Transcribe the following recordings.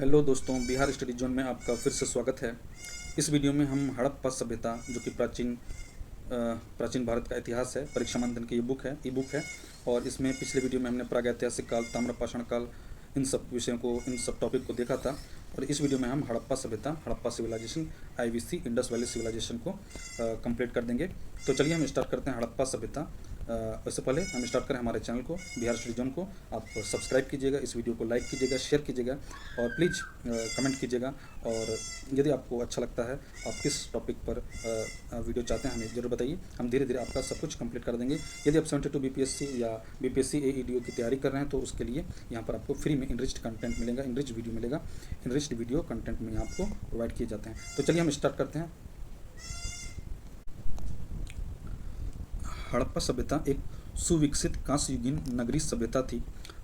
Hello दोस्तों, Bihar study zone में आपका फिर से स्वागत है। इस वीडियो में हम हड़प्पा सभ्यता जो कि प्राचीन भारत का इतिहास है, परीक्षा मंथन की ई बुक है। और इसमें पिछले वीडियो में हमने प्रागैतिहासिक काल, ताम्रपाषाण काल, इन सब टॉपिक को देखा था। और इस वीडियो में हम हड़प्पा सभ्यता, Harappa civilisation, IVC, Indus valley civilisation को कंप्लीट कर देंगे। तो चलिए हम स्टार्ट करते हैं हड़प्पा सभ्यता। उससे पहले हम स्टार्ट करें हमारे चैनल को, बिहार स्टडी जोन को आप सब्सक्राइब कीजिएगा, इस वीडियो को लाइक कीजिएगा, शेयर कीजिएगा और प्लीज़ कमेंट कीजिएगा। और यदि आपको अच्छा लगता है, आप किस टॉपिक पर वीडियो चाहते हैं हमें ज़रूर बताइए। हम धीरे धीरे आपका सब कुछ कंप्लीट कर देंगे। यदि आप 72 BPSC या BPSC AEDO की तैयारी कर रहे हैं तो उसके लिए यहाँ पर आपको फ्री में इनरिच्ड कंटेंट मिलेगा, इनरिच्ड वीडियो मिलेगा। इनरिच्ड वीडियो कंटेंट में आपको प्रोवाइड किए जाते हैं। तो चलिए हम स्टार्ट करते हैं। हड़प्पा सभ्यता एक सुविकसित कांस्य युगीन नगरीय सभ्यता थी।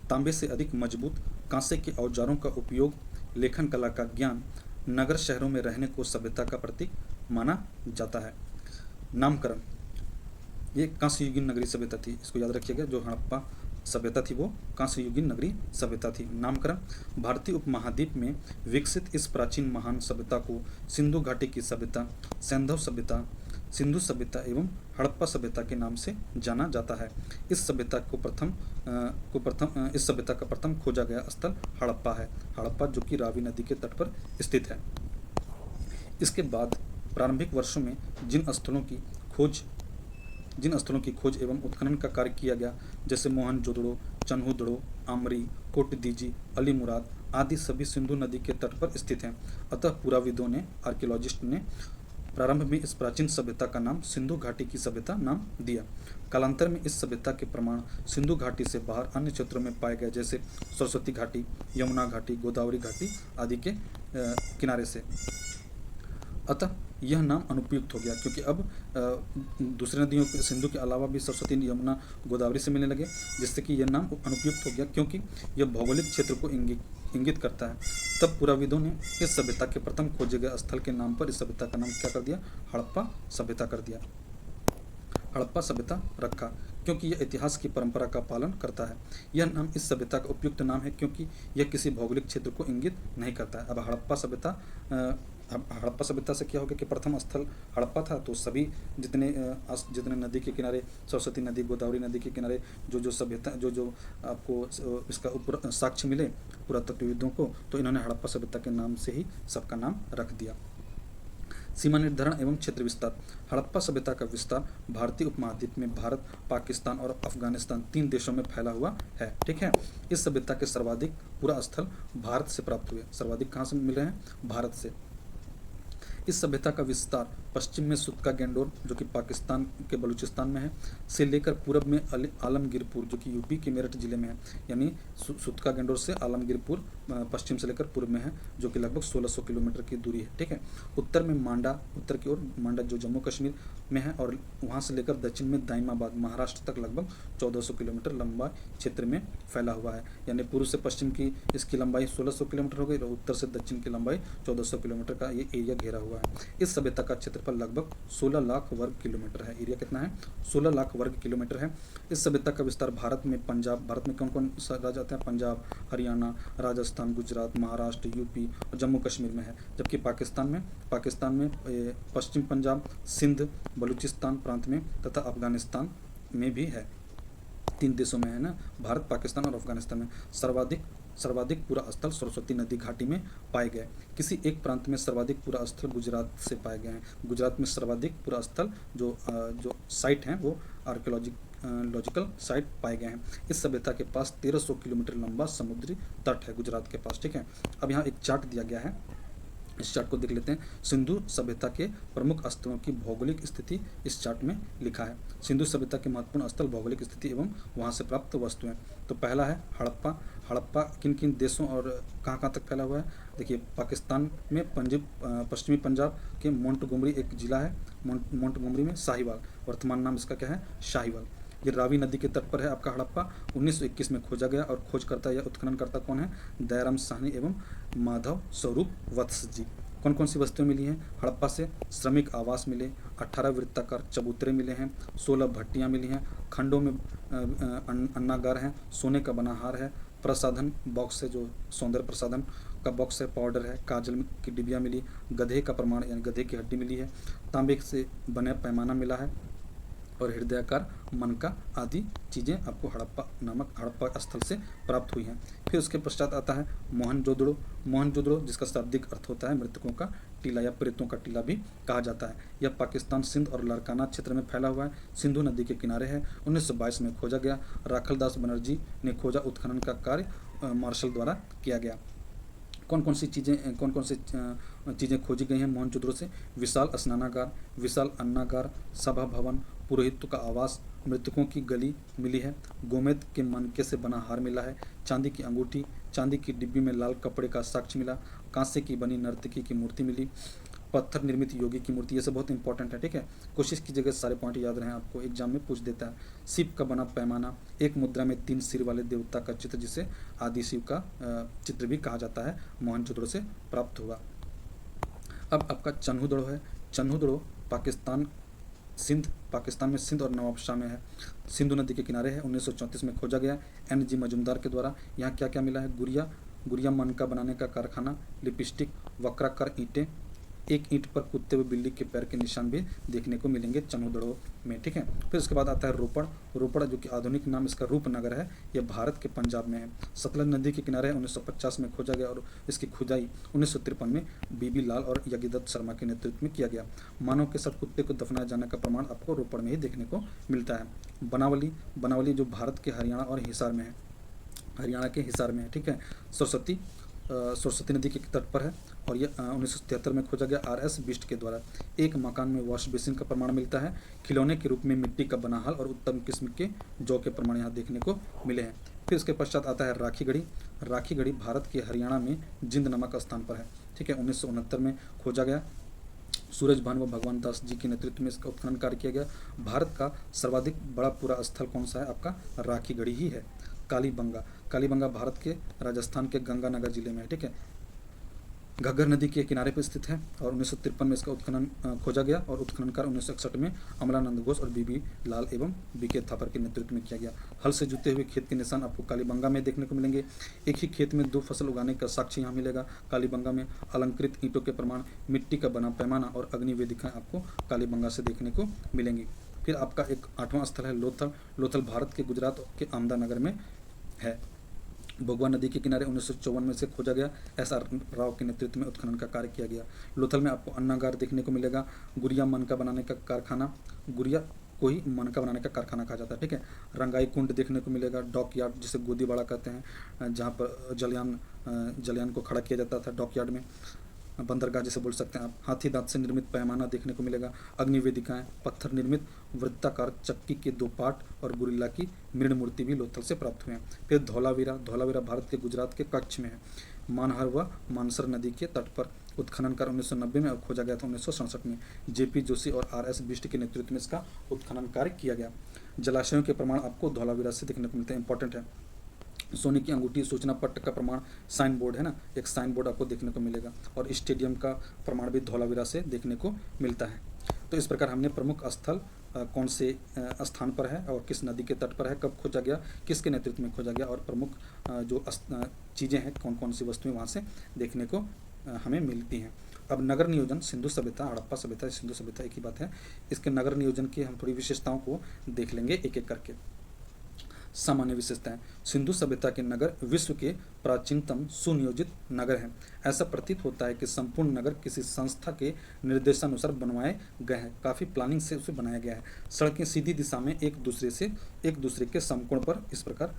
तांबे से अधिक मजबूत कांसे के औजारों का उपयोग, लेखन कला का ज्ञान, नगर शहरों में रहने को सभ्यता का प्रतीक माना जाता है। नामकरण, ये कांस्य युगीन नगरीय सभ्यता थी, इसको याद रखिएगा। जो हड़प्पा सभ्यता थी वो कांस्य युगीन नगरीय सभ्यता थी। नामकरण, भारतीय उपमहाद्वीप में विकसित इस प्राचीन महान सभ्यता को सिंधु घाटी की सभ्यता, सैंधव सभ्यता, सिंधु सभ्यता एवं हड़प्पा सभ्यता के नाम से जाना जाता है। इस सभ्यता का प्रथम खोजा गया स्थल हड़प्पा है। हड़प्पा जो कि रावी नदी के तट पर स्थित है। इसके बाद प्रारंभिक वर्षों में जिन स्थलों की खोज एवं उत्खनन का कार्य किया गया, जैसे मोहनजोदड़ो, चन्हूदड़ो, आमरी, कोटदीजी, अलीमुराद आदि सभी सिंधु नदी के तट पर स्थित हैं। अतः पुराविदों ने, आर्कियोलॉजिस्ट ने प्रारंभ में इस प्राचीन सभ्यता का नाम सिंधु घाटी की सभ्यता नाम दिया। कालांतर में इस सभ्यता के प्रमाण सिंधु घाटी से बाहर अन्य क्षेत्रों में पाए गए, जैसे सरस्वती घाटी, यमुना घाटी, गोदावरी घाटी आदि के किनारे से। अतः यह नाम अनुपयुक्त हो गया, क्योंकि अब दूसरी नदियों सिंधु के अलावा भी सरस्वती, यमुना, गोदावरी से मिलने लगे, जिससे कि यह नाम अनुपयुक्त हो गया, क्योंकि यह भौगोलिक क्षेत्र को इंगित करता है। तब पुराविदों ने इस सभ्यता के प्रथम खोजे गए स्थल के नाम पर इस सभ्यता का नाम क्या कर दिया? हड़प्पा सभ्यता कर दिया। हड़प्पा सभ्यता रखा क्योंकि यह इतिहास की परंपरा का पालन करता है। यह नाम इस सभ्यता का उपयुक्त नाम है क्योंकि यह किसी भौगोलिक क्षेत्र को इंगित नहीं करता है। अब हड़प्पा सभ्यता से क्या हो गया कि प्रथम स्थल हड़प्पा था, तो सभी जितने नदी के किनारे, सरस्वती नदी, गोदावरी नदी के किनारे जो सभ्यता जो आपको इसका साक्ष्य मिले पुरातत्वविदों को, तो इन्होंने हड़प्पा सभ्यता के नाम से ही सबका नाम रख दिया। सीमा निर्धारण एवं क्षेत्र विस्तार। हड़प्पा सभ्यता का विस्तार भारतीय उपमहाद्वीप में भारत, पाकिस्तान और अफगानिस्तान 3 देशों में फैला हुआ है। ठीक है। इस सभ्यता के सर्वाधिक पुरा स्थल भारत से प्राप्त हुए। सर्वाधिक कहाँ से मिल रहे हैं? भारत से। इस सभ्यता का विस्तार पश्चिम में सुतका गेंडोर जो कि पाकिस्तान के बलूचिस्तान में है, से लेकर पूर्व में आलमगीरपुर जो कि यूपी के मेरठ जिले में है। यानी सुतका गेंडोर से आलमगीरपुर पश्चिम से लेकर पूर्व में है, जो कि लगभग 1600 किलोमीटर की दूरी है। ठीक है। उत्तर में मांडा, उत्तर की ओर मांडा जो जम्मू कश्मीर में है, और वहाँ से लेकर दक्षिण में दाइमाबाद महाराष्ट्र तक लगभग 1400 किलोमीटर लंबा क्षेत्र में फैला हुआ है। यानी पूर्व से पश्चिम की इसकी लंबाई 1600 किलोमीटर हो गई, और उत्तर से दक्षिण की लंबाई 1400 किलोमीटर का ये एरिया घेरा हुआ है। इस सभ्यता का क्षेत्रफल लगभग 16 लाख वर्ग किलोमीटर है। एरिया कितना है? 16 लाख वर्ग किलोमीटर है। इस सभ्यता का विस्तार भारत में कौन कौन राज्य आते हैं? पंजाब, हरियाणा, राजस्थान, गुजरात, महाराष्ट्र, यूपी और जम्मू कश्मीर में है। जबकि पाकिस्तान में पश्चिम पंजाब, सिंध, बलूचिस्तान प्रांत में तथा अफगानिस्तान में भी है। 3 देशों में है ना, भारत, पाकिस्तान और अफगानिस्तान में। सर्वाधिक पूरा स्थल सरस्वती नदी घाटी में पाए गए। किसी एक प्रांत में सर्वाधिक पूरा स्थल गुजरात से पाए गए हैं। गुजरात में सर्वाधिक पूरा स्थल जो साइट हैं वो आर्कियोलॉजिकल साइट पाए गए हैं। इस सभ्यता के पास 1300 किलोमीटर लंबा समुद्री तट है गुजरात के पास। ठीक है। अब यहाँ एक चार्ट दिया गया है, इस चार्ट को देख लेते हैं। सिंधु सभ्यता के प्रमुख स्थलों की भौगोलिक स्थिति इस चार्ट में लिखा है। सिंधु सभ्यता के महत्वपूर्ण स्थल, भौगोलिक स्थिति एवं वहां से प्राप्त वस्तुएं। तो पहला है हड़प्पा। हड़प्पा किन किन देशों और कहाँ तक फैला हुआ है? देखिए, पाकिस्तान में पश्चिमी पंजाब के मोंटगोमरी एक जिला है, मोंटगोमरी में साहिवाल, वर्तमान नाम इसका क्या है? शाहीवाल। ये रावी नदी के तट पर है आपका हड़प्पा। 1921 में खोजा गया, और खोजकर्ता या उत्खननकर्ता कौन है? दयाराम साहनी एवं माधव स्वरूप वत्स जी। कौन कौन सी वस्तुएं मिली हैं हड़प्पा से? श्रमिक आवास मिले, 18 वृत्ताकार चबूतरे मिले हैं, 16 भट्टियां मिली हैं, खंडों में अन्नागार हैं, सोने का बना हार है, प्रसाधन बॉक्स है जो सौंदर्य प्रसाधन, का बॉक्स है, पाउडर है, काजल की डिबिया मिली, गधे का प्रमाण यानी गधे की हड्डी मिली है, तांबे से बने पैमाना मिला है और हृदयाकार मनका आदि चीज़ें आपको हड़प्पा स्थल से प्राप्त हुई हैं। फिर उसके पश्चात आता है मोहनजोदड़ो। मोहनजोदड़ो जिसका शाब्दिक अर्थ होता है मृतकों का टीला या प्रेतों का टीला भी कहा जाता है। यह पाकिस्तान, सिंध और लारकाना क्षेत्र में फैला हुआ है, सिंधु नदी के किनारे है। 1922 में खोजा गया। राखलदास बनर्जी ने खोजा। उत्खनन का कार्य मार्शल द्वारा किया गया। कौन कौन सी चीज़ें खोजी गई हैं मोहनजोदड़ो से? विशाल स्नानागार, विशाल अन्नागार, सभा भवन, पुरोहितों का आवास, मृतकों की गली मिली है, गोमेद के मनके से बना हार मिला है, चांदी की अंगूठी, चांदी की डिब्बी में लाल कपड़े का साक्ष्य मिला, कांसे की बनी नर्तकी की मूर्ति मिली, पत्थर निर्मित योगी की मूर्ति। ये सब बहुत इंपॉर्टेंट है, ठीक है। कोशिश कीजिएगा सारे पॉइंट याद रहें, आपको एग्जाम में पूछ देता है। शिव का बना पैमाना, एक मुद्रा में 3 सिर वाले देवता का चित्र जिसे आदि शिव का चित्र भी कहा जाता है, मोहनजोदड़ो से प्राप्त हुआ। अब आपका चन्हुदड़ो है। चन्हुदड़ो पाकिस्तान में सिंध और नवाबशाह में है, सिंधु नदी के किनारे है। 1934 में खोजा गया NG मजुमदार के द्वारा। यहाँ क्या क्या मिला है? गुड़िया मनका बनाने का कारखाना, लिपस्टिक, वक्राकार ईंटें, एक ईंट पर कुत्ते व बिल्ली के पैर के निशान भी देखने को मिलेंगे चन्हुदड़ो में, ठीक है। फिर उसके बाद आता है रोपड़ जो कि आधुनिक नाम इसका रूपनगर है। यह भारत के पंजाब में है, सतलज नदी के किनारे है। 1950 में खोजा गया और इसकी खुदाई 1953 में बीबी लाल और यज्ञदत्त शर्मा के नेतृत्व में किया गया। मानव के साथ कुत्ते को दफनाए जाने का प्रमाण आपको रोपड़ में ही देखने को मिलता है। बनावली जो भारत के हरियाणा और हिसार में है, हरियाणा के हिसार में है, ठीक है। सरस्वती नदी के तट पर है और यह 1973 में खोजा गया RS बिस्ट के द्वारा। एक मकान में वॉश बेसिन का प्रमाण मिलता है। खिलौने के रूप में मिट्टी का बना हल और उत्तम किस्म के जौ के प्रमाण यहाँ देखने को मिले हैं। फिर इसके पश्चात आता है राखी गढ़ी भारत के हरियाणा में जिंद नामक स्थान पर है, ठीक है। 1969 में खोजा गया। सूरज भान व भगवान दास जी के नेतृत्व में इसका उत्खनन कार्य किया गया। भारत का सर्वाधिक बड़ा पूरा स्थल कौन सा है? आपका राखीगढ़ी ही है। कालीबंगा भारत के राजस्थान के गंगानगर जिले में है, ठीक है। घग्गर नदी के किनारे पर स्थित है और 1953 में इसका उत्खनन खोजा गया और उत्खनन कार्य 1961 में अमलानंद घोष और बीबी लाल एवं बीके थापर के नेतृत्व में किया गया। हल से जुते हुए खेत के निशान आपको कालीबंगा में देखने को मिलेंगे। एक ही खेत में 2 फसल उगाने का साक्ष्य यहाँ मिलेगा। कालीबंगा में अलंकृत ईंटों के प्रमाण, मिट्टी का बना पैमाना और अग्नि वेदिकाएं आपको कालीबंगा से देखने को मिलेंगी। फिर आपका एक 8वां स्थल है लोथल भारत के गुजरात के अहमदानगर में है। भोगवा नदी के किनारे 1954 में से खोजा गया। SR राव के नेतृत्व में उत्खनन का कार्य किया गया। लोथल में आपको अन्नागार देखने को मिलेगा। गुड़िया मनका बनाने का कारखाना, गुड़िया को ही मनका बनाने का कारखाना कहा जाता है, ठीक है। रंगाई कुंड देखने को मिलेगा। डॉक यार्ड जिसे गोदीबाड़ा कहते हैं, जहाँ पर जलयान को खड़ा किया जाता था डॉक यार्ड में, बंदरगाह जिसे बोल सकते हैं आप। हाथी दांत से निर्मित पैमाना देखने को मिलेगा। अग्निवेदिकाएं, पत्थर निर्मित वृत्ताकार चक्की के 2 पाट और गुरिल्ला की मृण मूर्ति भी लोथल से प्राप्त हुए हैं। फिर धौलावीरा भारत के गुजरात के कच्छ में है। मानहर व मानसर नदी के तट पर उत्खनन कर 1990 में और खोजा गया था 1967 में। JP जोशी और RS बिष्ट के नेतृत्व में इसका उत्खनन कार्य किया गया। जलाशयों के प्रमाण आपको धौलावीरा से देखने को मिलते हैं, इंपॉर्टेंट है। सोने की अंगूठी, सूचना पट्ट का प्रमाण, साइन बोर्ड है ना, एक साइन बोर्ड आपको देखने को मिलेगा और स्टेडियम का प्रमाण भी धौलावीरा से देखने को मिलता है। तो इस प्रकार हमने प्रमुख स्थल कौन से स्थान पर है और किस नदी के तट पर है, कब खोजा गया, किसके नेतृत्व में खोजा गया और प्रमुख जो चीज़ें हैं, कौन कौन सी वस्तुएं वहाँ से देखने को हमें मिलती हैं। अब नगर नियोजन, सिंधु सभ्यता, हड़प्पा सभ्यता, सिंधु सभ्यता एक ही बात है। इसके नगर नियोजन की हम थोड़ी विशेषताओं को देख लेंगे एक एक करके। सामान्य विशेषताएं। सिंधु सभ्यता के नगर विश्व के प्राचीनतम सुनियोजित नगर हैं। ऐसा प्रतीत होता है कि संपूर्ण नगर किसी संस्था के निर्देशानुसार बनवाए गए हैं। काफ़ी प्लानिंग से उसे बनाया गया है। सड़कें सीधी दिशा में एक दूसरे के समकोण पर इस प्रकार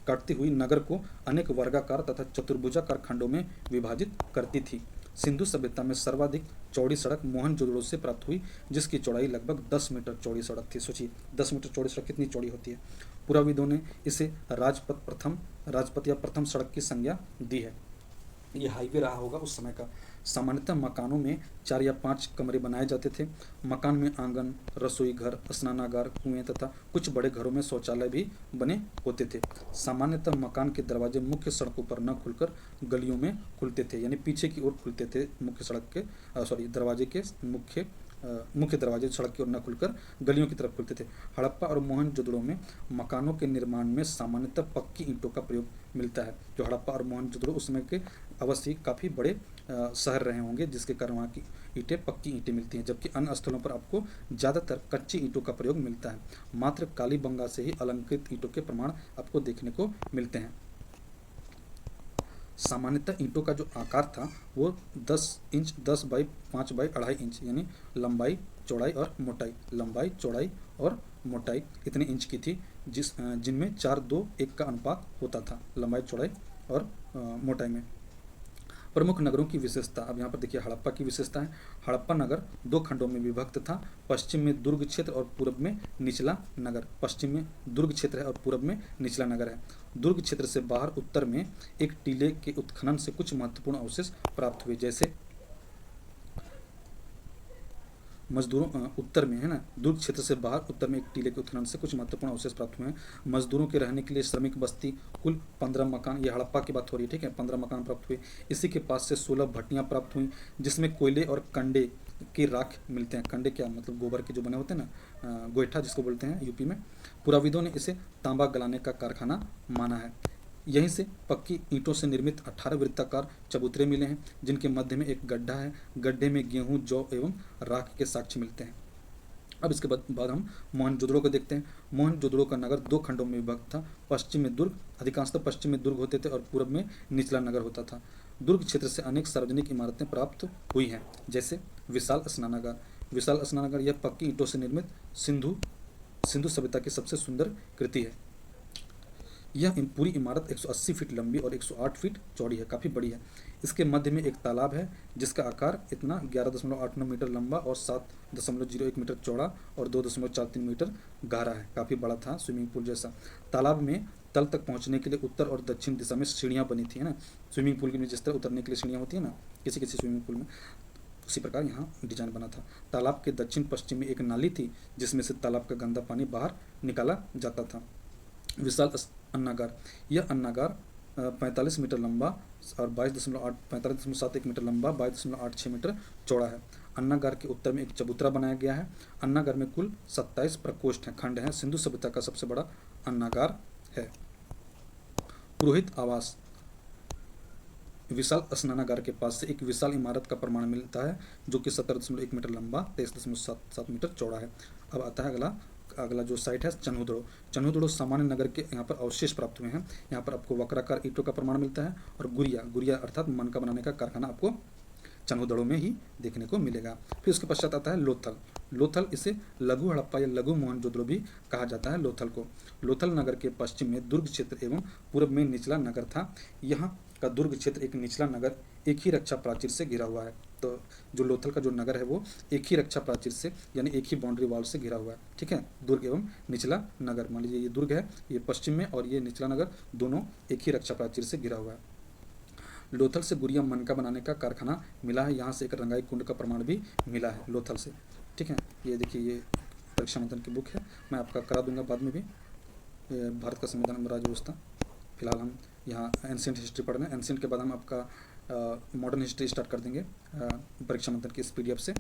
काटती हुई नगर को अनेक वर्गाकार तथा चतुर्भुजाकार खंडों में विभाजित करती थी। सिंधु सभ्यता में सर्वाधिक चौड़ी सड़क मोहनजोदड़ो से प्राप्त हुई, जिसकी चौड़ाई लगभग 10 मीटर चौड़ी सड़क थी। सोचिए 10 मीटर चौड़ी सड़क कितनी चौड़ी होती है। पुराविदों ने इसे राजपथ या प्रथम सड़क की संज्ञा दी है। ये हाईवे रहा होगा उस समय का। सामान्यतः मकानों में 4 या 5 कमरे बनाए जाते थे। मकान में आंगन, रसोई घर, स्नानागार, कुएं तथा कुछ बड़े घरों में शौचालय भी बने होते थे। सामान्यतः मकान के दरवाजे मुख्य सड़कों पर न खुलकर गलियों में खुलते थे, यानी पीछे की ओर खुलते थे। मुख्य सड़क के दरवाजे के मुख्य मुख्य दरवाजे सड़क की ओर न खुलकर गलियों की तरफ खुलते थे। हड़प्पा और मोहनजोदड़ो में मकानों के निर्माण में सामान्यतः पक्की ईंटों का प्रयोग मिलता है। जो हड़प्पा और मोहनजोदड़ो उस समय के अवश्य काफ़ी बड़े शहर रहे होंगे, जिसके कारण वहाँ की ईंटें पक्की ईंटें मिलती हैं, जबकि अन्य स्थलों पर आपको ज़्यादातर कच्ची ईंटों का प्रयोग मिलता है। मात्र कालीबंगा से ही अलंकृत ईंटों के प्रमाण आपको देखने को मिलते हैं। सामान्यतः ईंटों का जो आकार था वो 10 इंच 10 बाई 5 बाई 2.5 इंच यानी लंबाई चौड़ाई और मोटाई, लंबाई चौड़ाई और मोटाई इतने इंच की थी, जिनमें 4:2:1 का अनुपात होता था लंबाई चौड़ाई और मोटाई में। प्रमुख नगरों की विशेषता, अब यहाँ पर देखिए हड़प्पा की विशेषता है। हड़प्पा नगर 2 खंडों में विभक्त था, पश्चिम में दुर्ग क्षेत्र और पूर्व में निचला नगर। पश्चिम में दुर्ग क्षेत्र है और पूर्व में निचला नगर है। दुर्ग क्षेत्र से बाहर उत्तर में एक टीले के उत्खनन से कुछ महत्वपूर्ण अवशेष प्राप्त हुए, जैसे मजदूरों उत्तर में है ना, दुर्ग क्षेत्र से बाहर उत्तर में एक टीले के उत्खनन से कुछ महत्वपूर्ण अवशेष प्राप्त हुए हैं। मजदूरों के रहने के लिए श्रमिक बस्ती, कुल 15 मकान, ये हड़प्पा की बात हो रही है, ठीक है, 15 मकान प्राप्त हुए। इसी के पास से 16 भट्टियाँ प्राप्त हुई, जिसमें कोयले और कंडे की राख मिलते हैं। कंडे क्या मतलब गोबर के जो बने होते हैं ना, गोईठा जिसको बोलते हैं यूपी में। पुराविदों ने इसे तांबा गलाने का कारखाना माना है। यहीं से पक्की ईंटों से निर्मित 18 वृत्ताकार चबूतरे मिले हैं, जिनके मध्य में एक गड्ढा है। गड्ढे में गेहूं, जौ एवं राख के साक्ष्य मिलते हैं। अब इसके बाद हम मोहनजोदड़ो को देखते हैं। मोहनजोदड़ो का नगर 2 खंडों में विभक्त था। पश्चिम में दुर्ग, अधिकांशतः पश्चिम में दुर्ग होते थे और पूर्व में निचला नगर होता था। दुर्ग क्षेत्र से अनेक सार्वजनिक इमारतें प्राप्त हुई हैं, जैसे विशाल स्नानागार। विशाल स्नानागार यह पक्की ईंटों से निर्मित सिंधु सभ्यता की सबसे सुंदर कृति है। यह पूरी इमारत 180 फीट लंबी और 108 फीट चौड़ी है, काफ़ी बड़ी है। इसके मध्य में एक तालाब है, जिसका आकार इतना 11.89 मीटर लंबा और 7.01 मीटर चौड़ा और 2.43 मीटर गहरा है, काफ़ी बड़ा था, स्विमिंग पूल जैसा। तालाब में तल तक पहुंचने के लिए उत्तर और दक्षिण दिशा में सीढ़ियाँ बनी थी, है ना। स्विमिंग पूल में जिस तरह उतरने के लिए सीढ़ियाँ होती है ना किसी किसी स्विमिंग पूल में, उसी प्रकार यहाँ डिजाइन बना था। तालाब के दक्षिण पश्चिम में एक नाली थी, जिसमें से तालाब का गंदा पानी बाहर निकाला जाता था। विशाल अन्नागार, यह अन्नागार 45 मीटर लंबा और 45.71 मीटर लंबा, 22.86 मीटर चौड़ा है। अन्नागार के उत्तर में एक चबूतरा बनाया गया है। अन्नागार में कुल 27 प्रकोष्ठ हैं, खंड हैं। सिंधु सभ्यता का सबसे बड़ा अन्नागार है। पुरोहित आवास, विशाल स्नानागार के पास से एक विशाल इमारत का प्रमाण मिलता है, जो कि 17.1 मीटर लंबा, 23.77 मीटर चौड़ा है। अब आता है अगला जो साइट है चन्हुदड़ो। चन्हुदड़ो सामान्य नगर के यहाँ पर अवशेष प्राप्त हुए हैं। यहाँ पर आपको वक्राकार ईंटों का प्रमाण मिलता है और गुड़िया अर्थात मनका बनाने का कारखाना आपको चन्हुदड़ो में ही देखने को मिलेगा। फिर उसके पश्चात आता है लोथल। लोथल, इसे लघु हड़प्पा या लघु मोहनजोदड़ो भी कहा जाता है। लोथल को लोथल नगर के पश्चिम में दुर्ग क्षेत्र एवं पूर्व में निचला नगर था। यहाँ का दुर्ग क्षेत्र एक निचला नगर एक ही रक्षा प्राचीर से घिरा हुआ है। तो जो लोथल का जो नगर है वो एक ही रक्षा प्राचीर से यानी एक ही बाउंड्री वॉल से घिरा हुआ है, ठीक है। दुर्ग एवं निचला नगर, मान लीजिए ये दुर्ग है, ये पश्चिम में, और ये निचला नगर, दोनों एक ही रक्षा प्राचीर से घिरा हुआ है। लोथल से गुड़िया मनका बनाने का कारखाना मिला है। यहाँ से एक रंगाई कुंड का प्रमाण भी मिला है लोथल से, ठीक है। ये देखिए, ये परीक्षा मंथन की बुक है, मैं आपका करा दूंगा बाद में भी। भारत का संविधान में राज्य व्यवस्था, फिलहाल हम यहाँ एंशिएंट हिस्ट्री पढ़ रहे हैं। एंशिएंट के बाद हम आपका मॉडर्न हिस्ट्री स्टार्ट कर देंगे परीक्षा मंथन की इस PDF से।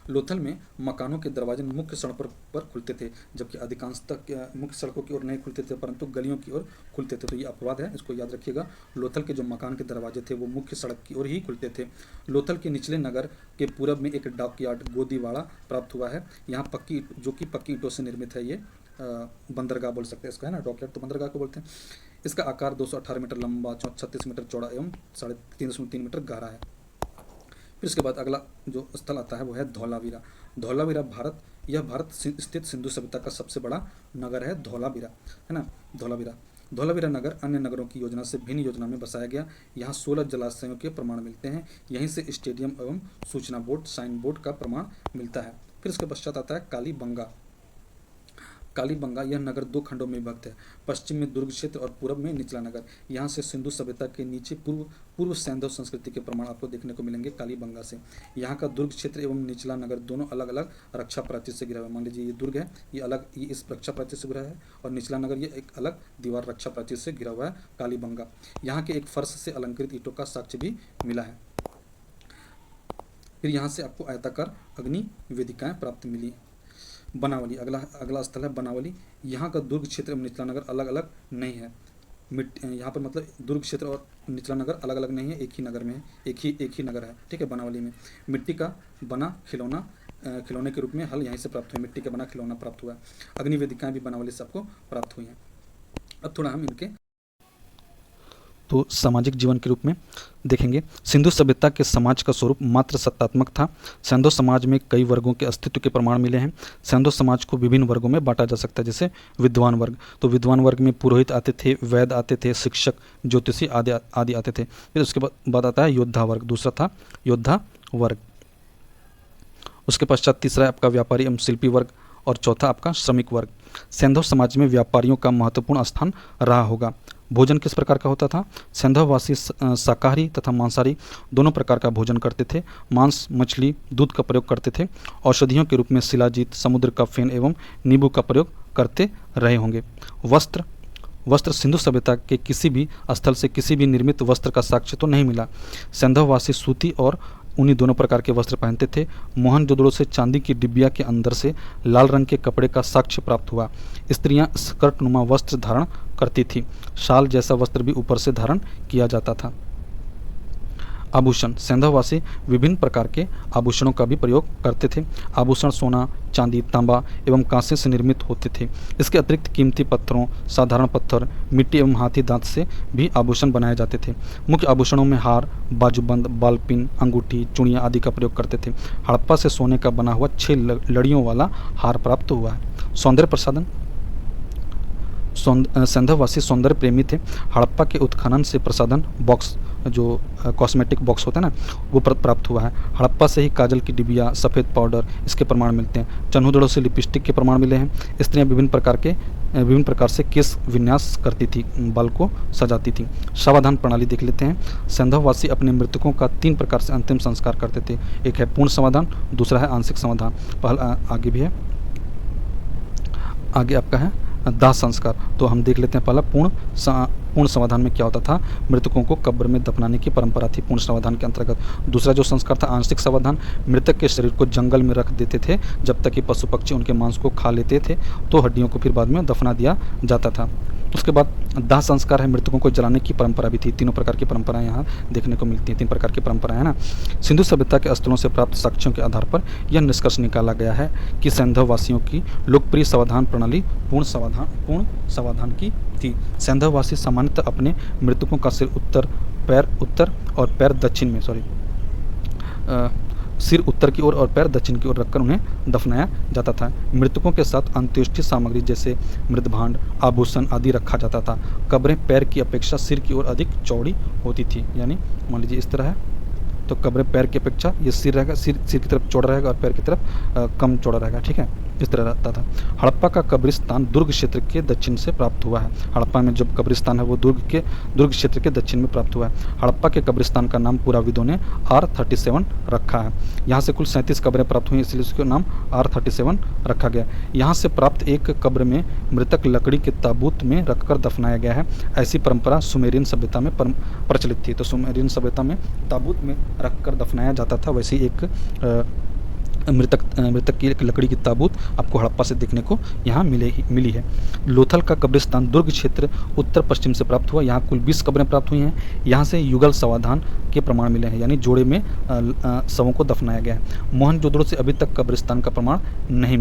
लोथल में मकानों के दरवाजे मुख्य सड़कों पर खुलते थे, जबकि अधिकांशतः मुख्य सड़कों की ओर नहीं खुलते थे, परंतु गलियों की ओर खुलते थे। तो ये अपवाद है, इसको याद रखिएगा। लोथल के जो मकान के दरवाजे थे वो मुख्य सड़क की ओर ही खुलते थे। लोथल के निचले नगर के पूरब में एक डॉकयार्ड गोदीवाड़ा प्राप्त हुआ है। यहाँ जो कि पक्की ईंटों से निर्मित है। ये बंदरगाह बोल सकते हैं इसका, है ना, डॉकयार्ड तो बंदरगाह को बोलते हैं। इसका आकार 218 मीटर लंबा, 36 मीटर चौड़ा एवं 3.3 मीटर गहरा है। फिर इसके बाद अगला जो स्थल आता है वो है धौलावीरा। धौलावीरा भारत स्थित सिंधु सभ्यता का सबसे बड़ा नगर है धौलावीरा, है ना। धौलावीरा नगर अन्य नगरों की योजना से भिन्न योजना में बसाया गया। यहाँ 16 जलाशयों के प्रमाण मिलते हैं। यहीं से स्टेडियम एवं सूचना बोर्ड, साइन बोर्ड का प्रमाण मिलता है। फिर इसके पश्चात आता है कालीबंगा। यह नगर 2 खंडों में विभक्त है, पश्चिम में दुर्ग क्षेत्र और पूर्व में निचला नगर। यहाँ से सिंधु सभ्यता के नीचे पूर्व सैंधव संस्कृति के प्रमाण आपको देखने को मिलेंगे कालीबंगा से। यहाँ का दुर्ग क्षेत्र एवं निचला नगर दोनों अलग अलग रक्षा प्राचीर से घिरा हुआ है। मान लीजिए ये दुर्ग है, ये इस रक्षा प्राचीर से घिरा है, और निचला नगर ये एक अलग दीवार रक्षा प्राचीर से घिरा हुआ है कालीबंगा। यहाँ के एक फर्श से अलंकृत ईंटों का साक्ष्य भी मिला है। फिर यहाँ से आपको आयताकार अग्नि वेदिकाएँ प्राप्त मिली। बनावली, अगला अगला स्थल है बनावली। यहाँ का दुर्ग क्षेत्र एवं निचला नगर अलग अलग नहीं है। यहाँ पर मतलब दुर्ग क्षेत्र और निचला नगर अलग अलग नहीं है, एक ही नगर में है, एक ही नगर है, ठीक है। बनावली में मिट्टी का बना खिलौने के रूप में हल यहीं से प्राप्त हुए, मिट्टी का बना खिलौना प्राप्त हुआ। अग्नि वेदिकाएँ भी बनावली से आपको प्राप्त हुई हैं। अब थोड़ा हम इनके तो सामाजिक जीवन के रूप में देखेंगे। सिंधु सभ्यता के समाज का स्वरूप मात्र सत्तात्मक था। सिंधु समाज में कई वर्गों के अस्तित्व के प्रमाण मिले हैं। सिंधु समाज को विभिन्न वर्गों में बांटा जा सकता है, जैसे विद्वान वर्ग। तो विद्वान वर्ग में पुरोहित आते थे, वैद्य आते थे, शिक्षक, ज्योतिषी आदि आते थे। फिर उसके बाद आता है योद्धा वर्ग, दूसरा था योद्धा वर्ग। उसके पश्चात तीसरा है आपका व्यापारी एवं शिल्पी वर्ग, और चौथा आपका श्रमिक वर्ग। सिंधु समाज में व्यापारियों का महत्वपूर्ण स्थान रहा होगा। भोजन किस प्रकार का होता था? सिंधुवासी शाकाहारी तथा मांसाहारी दोनों प्रकार का भोजन करते थे। मांस, मछली, दूध का प्रयोग करते थे। औषधियों के रूप में शिलाजीत, समुद्र का फेन एवं नींबू का प्रयोग करते रहे होंगे। वस्त्र सिंधु सभ्यता के किसी भी स्थल से किसी भी निर्मित वस्त्र का साक्ष्य तो नहीं मिला। सिंधुवासी सूती और ऊनी दोनों प्रकार के वस्त्र पहनते थे। मोहनजोदड़ो से चांदी की डिबिया के अंदर से लाल रंग के कपड़े का साक्ष्य प्राप्त हुआ। स्त्रियां स्कर्ट नुमा वस्त्र धारण करती थी। शाल जैसा वस्त्र भी ऊपर से धारण किया जाता था। आभूषण, सिंधुवासी विभिन्न प्रकार के आभूषणों का भी प्रयोग करते थे। आभूषण सोना, चांदी, तांबा एवं कांसे से निर्मित होते थे। इसके अतिरिक्त कीमती पत्थरों, साधारण पत्थर, मिट्टी एवं हाथी दांत से भी आभूषण बनाए जाते थे। मुख्य आभूषणों में हार, बाजूबंद, बालपिन, अंगूठी, चूड़ियाँ आदि का प्रयोग करते थे। हड़प्पा से सोने का बना हुआ 6 लड़ियों वाला हार प्राप्त हुआ है। सौंदर्य प्रसाधन, सिंधुवासी सौंदर्य प्रेमी थे। हड़प्पा के उत्खनन से प्रसाधन बॉक्स, जो कॉस्मेटिक बॉक्स होता है ना, वो प्राप्त हुआ है। हड़प्पा से ही काजल की डिबिया, सफ़ेद पाउडर, इसके प्रमाण मिलते हैं। चन्हुदड़ों से लिपस्टिक के प्रमाण मिले हैं। स्त्रियां विभिन्न प्रकार से केश विन्यास करती थी, बाल को सजाती थी। शवाधान प्रणाली देख लेते हैं। सिंधुवासी अपने मृतकों का 3 प्रकार से अंतिम संस्कार करते थे। एक है पूर्ण समाधान, दूसरा है आंशिक समाधान, पहला आगे भी है, आगे आपका है दाह संस्कार। तो हम देख लेते हैं पहला पूर्ण समाधान में क्या होता था। मृतकों को कब्र में दफनाने की परंपरा थी पूर्ण समाधान के अंतर्गत। दूसरा जो संस्कार था आंशिक समाधान, मृतक के शरीर को जंगल में रख देते थे जब तक कि पशु पक्षी उनके मांस को खा लेते थे, तो हड्डियों को फिर बाद में दफना दिया जाता था। उसके बाद दाह संस्कार है, मृतकों को जलाने की परंपरा भी थी। तीनों प्रकार की परंपराएं यहाँ देखने को मिलती हैं, 3 प्रकार की परंपराएं है ना। सिंधु सभ्यता के स्थलों से प्राप्त साक्ष्यों के आधार पर यह निष्कर्ष निकाला गया है कि सिंधुवासियों की लोकप्रिय समाधान प्रणाली पूर्ण समाधान की थी। सिंधुवासी सामान्यतः अपने मृतकों का सिर उत्तर और पैर दक्षिण में सिर उत्तर की ओर और पैर दक्षिण की ओर रखकर उन्हें दफनाया जाता था। मृतकों के साथ अंत्येष्टि सामग्री जैसे मृतभांड, आभूषण आदि रखा जाता था। कब्रें पैर की अपेक्षा सिर की ओर अधिक चौड़ी होती थी, यानी मान लीजिए इस तरह है तो कब्रें पैर की अपेक्षा ये सिर रहेगा, सिर की तरफ चौड़ा रहेगा और पैर की तरफ कम चौड़ा रहेगा, ठीक है, इस तरह रहता था। हड़प्पा का कब्रिस्तान दुर्ग क्षेत्र के दक्षिण से प्राप्त हुआ है। हड़प्पा में जो कब्रिस्तान है वो दुर्ग क्षेत्र के दक्षिण में प्राप्त हुआ है। हड़प्पा के कब्रिस्तान का नाम पुराविदों ने R37 रखा है। यहाँ से कुल 37 कब्रें प्राप्त हुई, इसलिए उसका नाम R37 रखा गया। यहाँ से प्राप्त एक कब्र में मृतक लकड़ी के ताबूत में रखकर दफनाया गया है। ऐसी परंपरा सुमेरियन सभ्यता में प्रचलित थी। तो सुमेरियन सभ्यता में ताबूत में रखकर दफनाया जाता था। वैसे एक मृतक की एक लकड़ी की ताबूत आपको हड़प्पा से देखने को यहाँ मिली है। लोथल का कब्रिस्तान दुर्ग क्षेत्र उत्तर पश्चिम से प्राप्त हुआ। यहाँ कुल 20 कब्रें प्राप्त हुई हैं। यहाँ से युगल समाधान के प्रमाण मिले हैं, यानी जोड़े में शवों को दफनाया गया है। मोहनजोदड़ो से अभी तक कब्रिस्तान का प्रमाण नहीं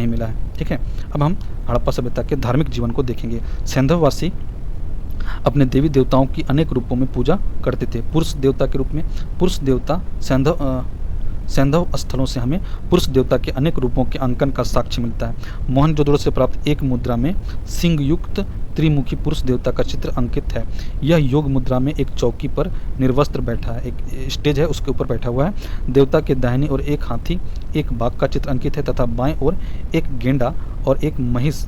मिला है। ठीक है, अब हम हड़प्पा सभ्यता के धार्मिक जीवन को देखेंगे। सिंधुवासी अपने देवी देवताओं की अनेक रूपों में पूजा करते थे। पुरुष देवता के रूप में पुरुष देवता सिंधु स्थलों से हमें पुरुष देवता के अनेक रूपों के अंकन का साक्ष्य मिलता है। मोहनजोदड़ो से प्राप्त एक मुद्रा में सिंह युक्त त्रिमुखी पुरुष देवता का चित्र अंकित है। यह योग मुद्रा में एक चौकी पर निर्वस्त्र बैठा है, एक स्टेज है उसके ऊपर बैठा हुआ है। देवता के दाहिनी ओर एक हाथी, एक बाघ का चित्र अंकित है तथा बाएं ओर एक गेंडा और एक महिष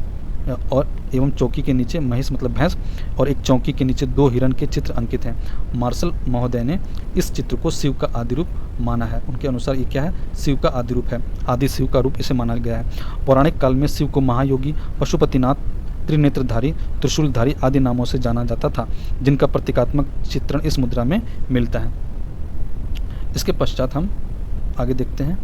और एवं चौकी के नीचे महिष मतलब भैंस और एक चौकी के नीचे 2 हिरण के चित्र अंकित हैं। मार्शल महोदय ने इस चित्र को शिव का आदि रूप माना है। उनके अनुसार ये क्या है? शिव का आदि रूप है, आदि शिव का रूप इसे माना गया है। पौराणिक काल में शिव को महायोगी, पशुपतिनाथ, त्रिनेत्रधारी, त्रिशूलधारी आदि नामों से जाना जाता था, जिनका प्रतीकात्मक चित्रण इस मुद्रा में मिलता है। इसके पश्चात हम आगे देखते हैं।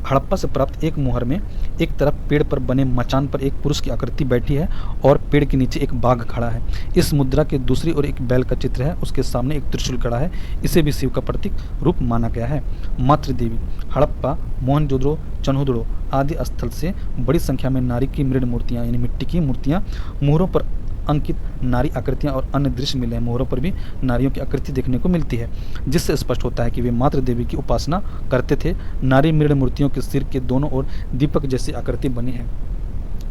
हड़प्पा से प्राप्त एक मुहर में एक तरफ पेड़ पर बने मचान पर एक पुरुष की आकृति बैठी है और पेड़ के नीचे एक बाघ खड़ा है। इस मुद्रा के दूसरी ओर एक बैल का चित्र है, उसके सामने एक त्रिशूल खड़ा है। इसे भी शिव का प्रतीक रूप माना गया है। मातृ देवी। हड़प्पा, मोहनजोदड़ो, चन्हुदड़ो आदि स्थल से बड़ी संख्या में नारी की मृण मूर्तियाँ यानी मिट्टी की मूर्तियाँ, मुहरों पर अंकित नारी आकृतियां और अन्य दृश्य मिले हैं। मोहरों पर भी नारियों की आकृति देखने को मिलती है, जिससे स्पष्ट होता है कि वे मातृ देवी की उपासना करते थे। नारी मृण मूर्तियों के सिर के दोनों ओर दीपक जैसी आकृति बनी है।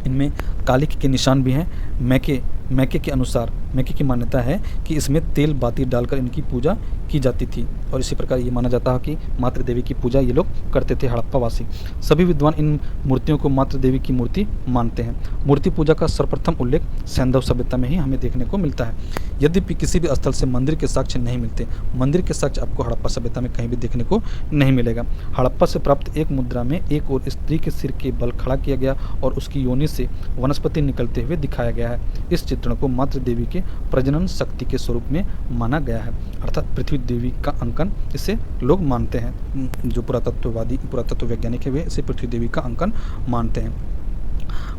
इनमें कालिक के निशान भी हैं। मैके के अनुसार मैके की मान्यता है कि इसमें तेल बाती डालकर इनकी पूजा की जाती थी, और इसी प्रकार ये माना जाता है कि मातृ देवी की पूजा ये लोग करते थे हड़प्पा वासी। सभी विद्वान इन मूर्तियों को मातृ देवी की मूर्ति मानते हैं। मूर्ति पूजा का सर्वप्रथम उल्लेख सैंधव सभ्यता में ही हमें देखने को मिलता है। यद्यपि किसी भी स्थल से मंदिर के साक्ष्य नहीं मिलते, मंदिर के साक्ष्य आपको हड़प्पा सभ्यता में कहीं भी देखने को नहीं मिलेगा। हड़प्पा से प्राप्त एक मुद्रा में एक और स्त्री के सिर के बल खड़ा किया गया और उसकी योनि से वनस्पति निकलते हुए दिखाया गया है। इस चित्रण को मातृ देवी के प्रजनन शक्ति के स्वरूप में माना गया है, अर्थात पृथ्वी देवी का अंकन इसे लोग मानते हैं। जो पुरातत्व वैज्ञानिक है वे इसे पृथ्वी देवी का अंकन मानते हैं।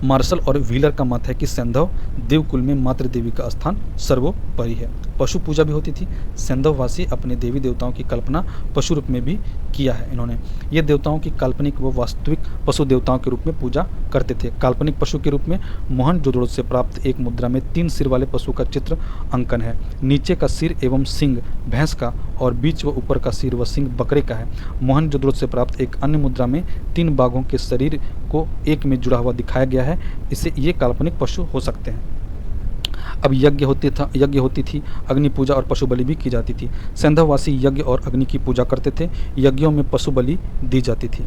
मार्शल और व्हीलर का मत है कि सैंधव देवकुल में मातृ देवी का स्थान सर्वोपरि है। पशु पूजा भी होती थी। सैंधववासी अपने देवी देवताओं की कल्पना पशु रूप में भी किया है। इन्होंने ये देवताओं की काल्पनिक व वास्तविक पशु देवताओं के रूप में पूजा करते थे। काल्पनिक पशु के रूप में मोहनजोदड़ो से प्राप्त एक मुद्रा में 3 सिर वाले पशु का चित्र अंकन है। नीचे का सिर एवं सिंग भैंस का और बीच व ऊपर का सिर व सिंग बकरे का है। मोहनजोदड़ो से प्राप्त एक अन्य मुद्रा में 3 बाघों के शरीर को एक में जुड़ा हुआ दिखाया गया है। इसे ये काल्पनिक पशु हो सकते हैं। अब यज्ञ होती थी, अग्नि पूजा और पशु बलि भी की जाती थी। सैंधववासी यज्ञ और अग्नि की पूजा करते थे। यज्ञों में पशु बलि दी जाती थी।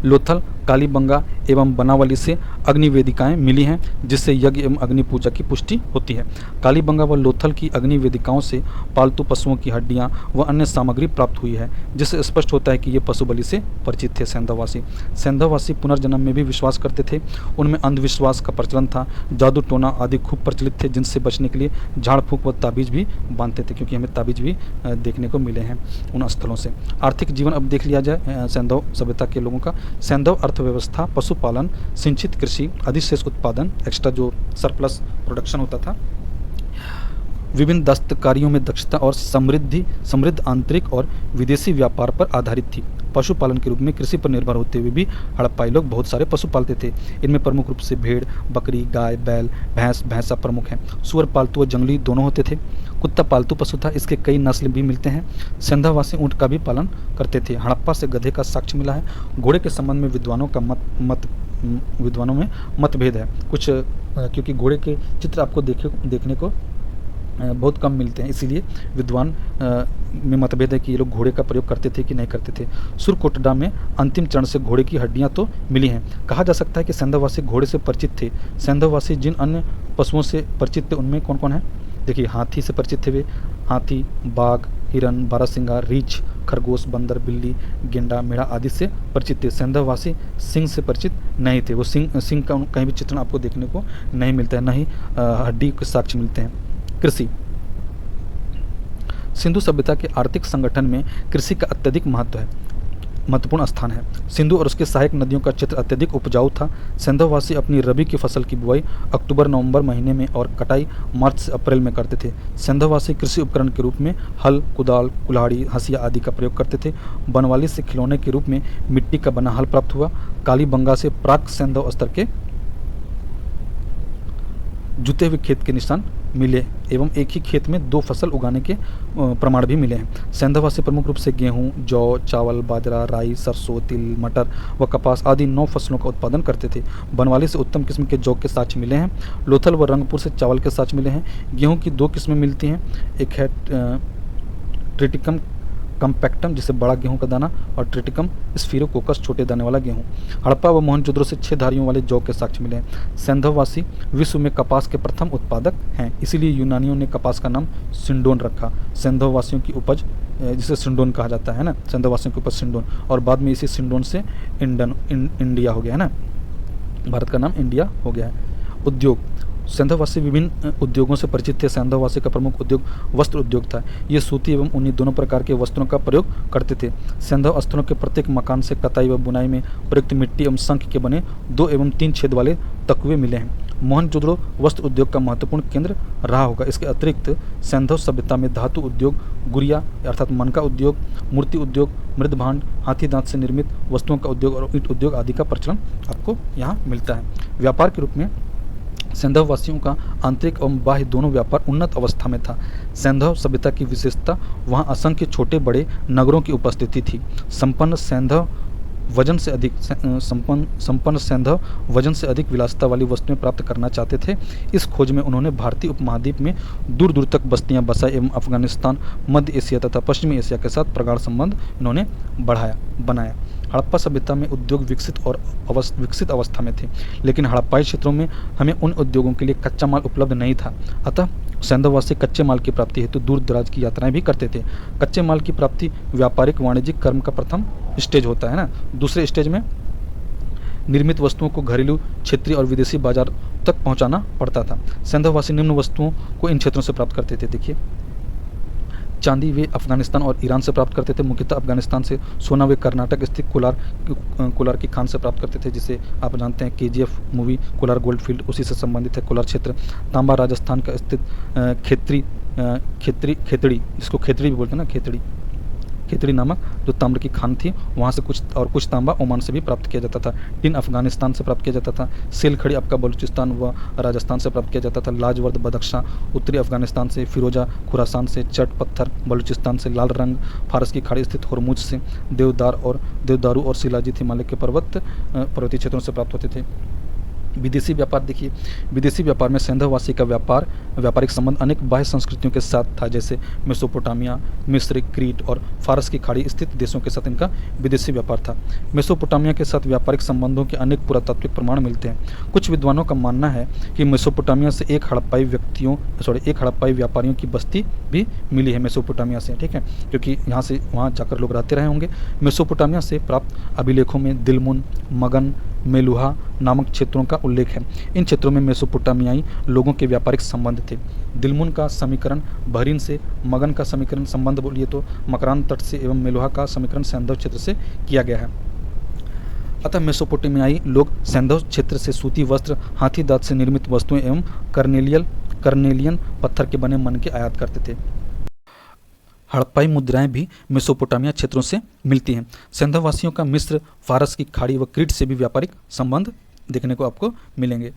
लोथल, कालीबंगा एवं बनावली से अग्नि वेदिकाएं मिली हैं, जिससे यज्ञ एवं अग्नि पूजा की पुष्टि होती है। कालीबंगा व लोथल की अग्नि वेदिकाओं से पालतू पशुओं की हड्डियां व अन्य सामग्री प्राप्त हुई है, जिससे स्पष्ट होता है कि ये पशु बलि से परिचित थे सैंधववासी पुनर्जन्म में भी विश्वास करते थे। उनमें अंधविश्वास का प्रचलन था। जादू टोना आदि खूब प्रचलित थे, जिनसे बचने के लिए झाड़ फूंक व ताबीज भी बांधते थे, क्योंकि हमें ताबीज भी देखने को मिले हैं उन स्थलों से। आर्थिक जीवन अब देख लिया जाए सैंधव सभ्यता के लोगों का। सैंधव अर्थव्यवस्था पशुपालन, सिंचित कृषि, अधिशेष उत्पादन, एक्स्ट्रा जो सरप्लस प्रोडक्शन होता था, विभिन्न दस्तकारियों में दक्षता और समृद्ध आंतरिक और विदेशी व्यापार पर आधारित थी। पशुपालन के रूप में कृषि पर निर्भर होते हुए भी हड़प्पाई लोग बहुत सारे पशु पालते थे। इनमें प्रमुख रूप से भेड़, बकरी, गाय, बैल, भैंसा प्रमुख हैं। सुअर पालतू व जंगली दोनों होते थे। कुत्ता पालतू पशु था, इसके कई नस्ल भी मिलते हैं। सैंधववासी ऊँट का भी पालन करते थे। हड़प्पा से गधे का साक्ष्य मिला है। घोड़े के संबंध में विद्वानों में मतभेद है कुछ, क्योंकि घोड़े के चित्र आपको देखने को बहुत कम मिलते हैं, इसीलिए विद्वान में मतभेद है कि ये लोग घोड़े का प्रयोग करते थे कि नहीं करते थे। सुरकोटडा में अंतिम चरण से घोड़े की हड्डियां तो मिली हैं। कहा जा सकता है कि सैंधववासी घोड़े से परिचित थे। सैंधववासी जिन अन्य पशुओं से परिचित थे उनमें कौन कौन है? देखिए, हाथी से परिचित थे वे। हाथी, बाघ, हिरन, बारहसिंगा, रीछ, खरगोश, बंदर, बिल्ली, गेंडा, मेढ़ा आदि से परिचित थे। सैंधववासी सिंह से परिचित नहीं थे। वो सिंह का कहीं भी चित्रण आपको देखने को नहीं मिलता है, न ही हड्डी के साक्ष्य मिलते हैं। कृषि। सिंधु सभ्यता के आर्थिक संगठन में कृषि का अत्यधिक महत्वपूर्ण स्थान है। सिंधु और उसके सहायक नदियों का क्षेत्र अत्यधिक उपजाऊ था। सैंधववासी अपनी रबी की फसल की बुआई अक्टूबर-नवंबर महीने में और कटाई मार्च से अप्रैल में करते थे। सैंधववासी कृषि उपकरण के रूप में हल, कुदाल, कुल्हाड़ी, हंसिया आदि का प्रयोग करते थे। बनवाली से खिलौने के रूप में मिट्टी का बना हल प्राप्त हुआ। कालीबंगा से प्राक सैंधव स्तर के जुते हुए खेत के निशान मिले एवं एक ही खेत में 2 फसल उगाने के प्रमाण भी मिले हैं। सैंधववासी प्रमुख रूप से गेहूं, जौ, चावल, बाजरा, राई, सरसों, तिल, मटर व कपास आदि 9 फसलों का उत्पादन करते थे। बनवाली से उत्तम किस्म के जौ के साक्ष्य मिले हैं। लोथल व रंगपुर से चावल के साक्ष्य मिले हैं। गेहूँ की 2 किस्में मिलती हैं, एक है ट्रिटिकम कम्पैक्टम जिसे बड़ा गेहूं का दाना, और ट्रिटिकम स्फीरोकोकस छोटे दाने वाला गेहूं। हड़प्पा व मोहनजोदड़ो से 6 धारियों वाले जौ के साक्ष्य मिले हैं। सैंधववासी विश्व में कपास के प्रथम उत्पादक हैं, इसीलिए यूनानियों ने कपास का नाम सिंडोन रखा। सैंधववासियों की उपज जिसे सिंडोन कहा जाता है ना, सैंधववासियों की उपज सिंडोन, और बाद में इसी सिंडोन से इंडिया हो गया है ना, भारत का नाम इंडिया हो गया है। उद्योग। सैंधववासी विभिन्न उद्योगों से परिचित थे। सैंधववासी का प्रमुख उद्योग वस्त्र उद्योग था। ये सूती एवं ऊनी दोनों प्रकार के वस्त्रों का प्रयोग करते थे। सैंधव स्थलों के प्रत्येक मकान से कताई व बुनाई में प्रयुक्त मिट्टी एवं शंख के बने 2 एवं 3 छेद वाले तकुए मिले हैं। मोहनजोदड़ो वस्त्र उद्योग का महत्वपूर्ण केंद्र रहा होगा। इसके अतिरिक्त सैंधव सभ्यता में धातु उद्योग, गुड़िया अर्थात मनका उद्योग, मूर्ति उद्योग, मृदभांड, हाथी दांत से निर्मित वस्तुओं का उद्योग और ईंट उद्योग आदि का प्रचलन आपको यहाँ मिलता है। व्यापार के रूप में सैंधव वासियों का आंतरिक एवं बाह्य दोनों व्यापार उन्नत अवस्था में था। सैंधव सभ्यता की विशेषता वहाँ असंख्य छोटे बड़े नगरों की उपस्थिति थी। संपन्न सैंधव वजन से अधिक विलासिता वाली वस्तुएं प्राप्त करना चाहते थे। इस खोज में उन्होंने भारतीय उपमहाद्वीप में दूर दूर तक बस्तियां बसाई एवं अफगानिस्तान, मध्य एशिया तथा पश्चिमी एशिया के साथ प्रगाढ़ संबंध इन्होंने बनाया। हड़प्पा सभ्यता में उद्योग विकसित अवस्था में थे, लेकिन हड़प्पाई क्षेत्रों में हमें उन उद्योगों के लिए कच्चा माल उपलब्ध नहीं था। अतः सैंधववासी कच्चे माल की प्राप्ति हेतु दूर दराज की यात्राएं भी करते थे। कच्चे माल की प्राप्ति व्यापारिक वाणिज्यिक कर्म का प्रथम स्टेज होता है ना। दूसरे स्टेज में निर्मित वस्तुओं को घरेलू, क्षेत्रीय और विदेशी बाजार तक पहुंचाना पड़ता था। सैंधववासी निम्न वस्तुओं को इन क्षेत्रों से प्राप्त करते थे। देखिए, चांदी वे अफगानिस्तान और ईरान से प्राप्त करते थे। मुख्यतः अफगानिस्तान से सोना वे कर्नाटक स्थित कोलार की खान से प्राप्त करते थे, जिसे आप जानते हैं KGF movie Kolar gold field उसी से संबंधित है। कोलार क्षेत्र। तांबा राजस्थान का स्थित खेतड़ी, जिसको खेतड़ी भी बोलते हैं ना, खेतड़ी नामक जो ताम्र की खान थी, वहाँ से कुछ तांबा ओमान से भी प्राप्त किया जाता था। टिन अफगानिस्तान से प्राप्त किया जाता था। सेल खड़ी आपका बलूचिस्तान व राजस्थान से प्राप्त किया जाता था। लाजवर्द बदख्शां उत्तरी अफगानिस्तान से, फिरोजा खुरासान से, चट पत्थर बलूचिस्तान से, लाल रंग फारस की खाड़ी स्थित होरमुज से, देवदारू और शिलाजीत हिमालय के पर्वतीय क्षेत्रों से प्राप्त होते थे। विदेशी व्यापार देखिए, विदेशी व्यापार में सैंधववासी का व्यापारिक संबंध अनेक बाह्य संस्कृतियों के साथ था, जैसे मेसोपोटामिया, मिस्र, क्रीट और फारस की खाड़ी स्थित देशों के साथ इनका विदेशी व्यापार था। मेसोपोटामिया के साथ व्यापारिक संबंधों के अनेक पुरातात्विक प्रमाण मिलते हैं। कुछ विद्वानों का मानना है कि मेसोपोटामिया से एक हड़प्पाई व्यापारियों की बस्ती भी मिली है मेसोपोटामिया से, ठीक है, क्योंकि यहाँ से वहाँ जाकर लोग रहते रहे होंगे। मेसोपोटामिया से प्राप्त अभिलेखों में दिलमुन, मगन, मेलुहा नामक क्षेत्रों का उल्लेख है। इन क्षेत्रों में मेसोपोटामियाई लोगों के व्यापारिक संबंध थे। दिलमुन का समीकरण बहरीन से, मगन का समीकरण संबंध बोलिए तो मकरान तट से एवं मेलुहा का समीकरण सैंधव क्षेत्र से किया गया है। अतः मेसोपोटामियाई लोग सैंधव क्षेत्र से सूती वस्त्र, हाथी दांत से निर्मित वस्तुएं एवं कर्नेलियन पत्थर के बने मन के आयात करते थे। हड़प्पाई मुद्राएं भी मेसोपोटामिया क्षेत्रों से मिलती हैं। सैंधववासियों का मिस्र, फारस की खाड़ी व क्रीट से भी व्यापारिक संबंध देखने को आपको मिलेंगे।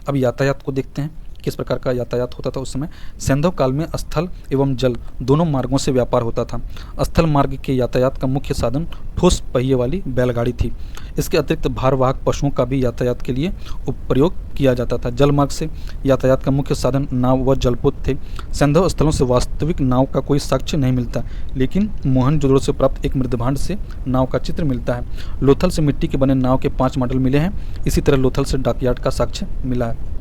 अब यातायात को देखते हैं, किस प्रकार का यातायात होता था उस समय। सैंधव काल में स्थल एवं जल दोनों मार्गों से व्यापार होता था। स्थल मार्ग के यातायात का मुख्य साधन ठोस पहिए वाली बैलगाड़ी थी। इसके अतिरिक्त भारवाहक पशुओं का भी यातायात के लिए प्रयोग किया जाता था। जल मार्ग से यातायात का मुख्य साधन नाव व जलपोत थे। सैंधव स्थलों से वास्तविक नाव का कोई साक्ष्य नहीं मिलता, लेकिन मोहनजोदड़ो से प्राप्त एक मृदभांड से नाव का चित्र मिलता है। लोथल से मिट्टी के बने नाव के 5 मॉडल मिले हैं। इसी तरह लोथल से डॉकयार्ड का साक्ष्य मिला है।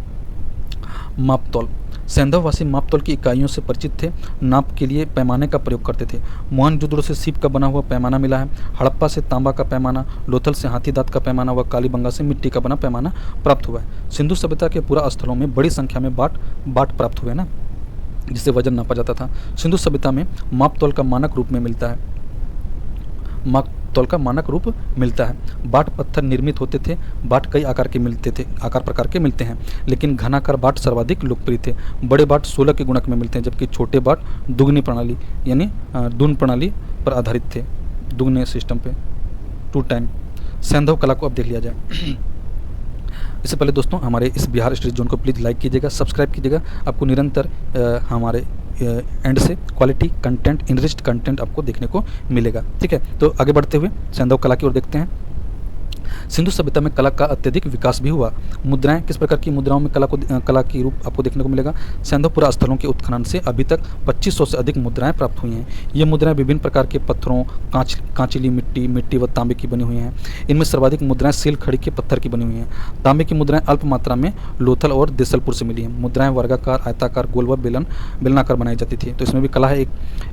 मापतौल। सैंधववासी मापतौल की इकाइयों से परिचित थे। नाप के लिए पैमाने का प्रयोग करते थे। मोहनजोदड़ो से सीप का बना हुआ पैमाना मिला है। हड़प्पा से तांबा का पैमाना, लोथल से हाथी दांत का पैमाना व कालीबंगा से मिट्टी का बना पैमाना प्राप्त हुआ है। सिंधु सभ्यता के पूरा स्थलों में बड़ी संख्या में बाट प्राप्त हुए ना, जिससे वजन नापा जाता था। सिंधु सभ्यता में मापतौल का मानक रूप मिलता है। बाट पत्थर निर्मित होते थे। बाट कई आकार प्रकार के मिलते हैं, लेकिन घनाकार बाट सर्वाधिक लोकप्रिय थे। बड़े बाट 16 के गुणक में मिलते हैं, जबकि छोटे बाट दुगनी प्रणाली यानी दून प्रणाली पर आधारित थे, दुगने सिस्टम पे 2 टाइम। सैंधव कला को अब देख लिया जाए। इससे पहले दोस्तों हमारे इस बिहार स्टडी जोन को प्लीज़ लाइक कीजिएगा, सब्सक्राइब कीजिएगा। आपको निरंतर हमारे एंड से क्वालिटी कंटेंट, इनरिच्ड कंटेंट आपको देखने को मिलेगा, ठीक है। तो आगे बढ़ते हुए सैंधव कला की ओर देखते हैं। सिंधु सभ्यता में कला का अत्यधिक विकास भी हुआ। मुद्राएं, किस प्रकार की मुद्राओं में कला की रूप आपको देखने को मिलेगा। सैंधवपुरा स्थलों के उत्खनन से अभी तक 2500 से अधिक मुद्राएं प्राप्त हुई हैं। ये मुद्राएं विभिन्न प्रकार के पत्थरों, कांचिली मिट्टी व तांबे की बनी हुई हैं। इनमें सर्वाधिक मुद्राएं सील खड़ी के पत्थर की बनी हुई हैं। तांबे की मुद्राएं अल्प मात्रा में लोथल और देसलपुर से मिली हैं। मुद्राएं वर्गाकार, आयताकार, गोल व बेलनाकार बनाई जाती थी। तो इसमें भी कला है एक।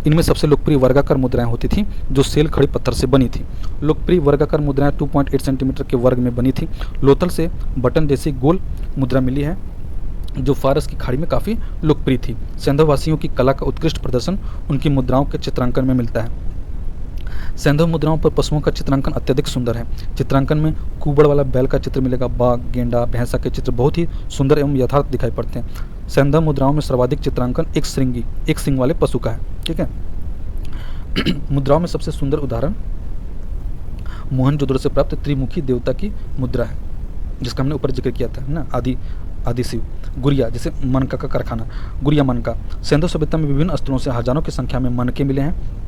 इनमें सबसे लोकप्रिय वर्गाकार मुद्राएं होती थी, जो सेल खड़ी पत्थर से बनी थी। लोकप्रिय वर्गाकार मुद्राएं 2.8 सेंटीमीटर पत्थर के वर्ग में बनी थी। लोथल से बटन जैसी गोल मुद्रा मिली है जो फारस की खाड़ी में काफ़ी लोकप्रिय थी। सैंधव वासियों की कला का उत्कृष्ट प्रदर्शन उनकी मुद्राओं के चित्रांकन में मिलता है। सैंधव मुद्राओं पर पशुओं का चित्रांकन अत्यधिक सुंदर है। चित्रांकन में कुबड़ वाला बैल का चित्र मिलेगा। बाघ, गेंडा, भैंसा के चित्र बहुत ही सुंदर एवं यथार्थ दिखाई पड़ते हैं। सैंधव मुद्राओं में सर्वाधिक चित्रांकन एक सिंग वाले पशु का है। ठीक है। मुद्राओं में सबसे सुंदर उदाहरण मोहनजोदड़ो से प्राप्त त्रिमुखी देवता की मुद्रा है, जिसका हमने ऊपर जिक्र किया था ना, आदि शिव। गुड़िया, जैसे मनका का कारखाना, गुड़िया मनका। सैंधव सभ्यता में विभिन्न स्थलों से हजारों की संख्या में मनके मिले हैं।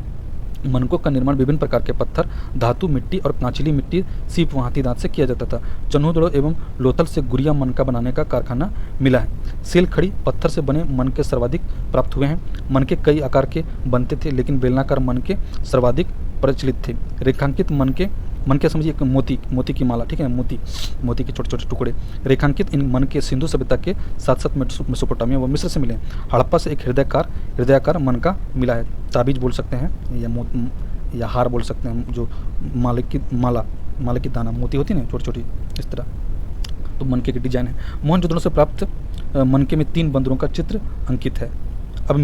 मनकों का निर्माण विभिन्न प्रकार के पत्थर, धातु, मिट्टी और कांचिली मिट्टी, सीप व हाथी दांत से किया जाता था। चन्हूदड़ो एवं लोथल से गुड़िया मनका बनाने का कारखाना मिला है। सेल खड़ी पत्थर से बने मनके सर्वाधिक प्राप्त हुए हैं। मनके कई आकार के बनते थे, लेकिन बेलनाकार मनके सर्वाधिक प्रचलित थे। रेखांकित मनके समझिए एक मोती की माला। ठीक है, मोती के छोटे छोटे टुकड़े। रेखांकित इन मनके सिंधु सभ्यता के साथ साथ मेसोपोटामिया व मिस्र से मिले। हड़प्पा से एक हृदयाकार मनका मिला है। ताबीज बोल सकते हैं या हार बोल सकते हैं, जो माला की दाना मोती होती है ना, छोटी छोटी, इस तरह, तो मनके की डिजाइन है। मोहनजोदड़ो से प्राप्त मनके में 3 बंदरों का चित्र अंकित है। अब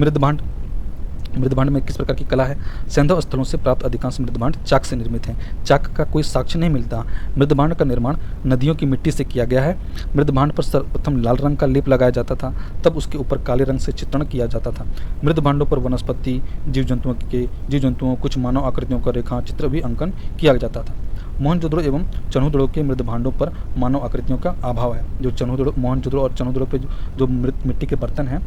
मृदभांड में किस प्रकार की कला है? सैंधव स्थलों से प्राप्त अधिकांश मृदभांड चाक से निर्मित हैं। चाक का कोई साक्ष्य नहीं मिलता। मृदभांड का निर्माण नदियों की मिट्टी से किया गया है। मृदभांड पर सर्वप्रथम लाल रंग का लेप लगाया जाता था, तब उसके ऊपर काले रंग से चित्रण किया जाता था। मृदभांडों पर वनस्पति, जीव जंतुओं, कुछ मानव आकृतियों का रेखा चित्र भी अंकन किया जाता था। मोहनजोदड़ो एवं चन्हूदड़ो के मृदभांडों पर मानव आकृतियों का अभाव है। जो मोहनजोदड़ो और चन्हूदड़ो पे जो मिट्टी के बर्तन हैं,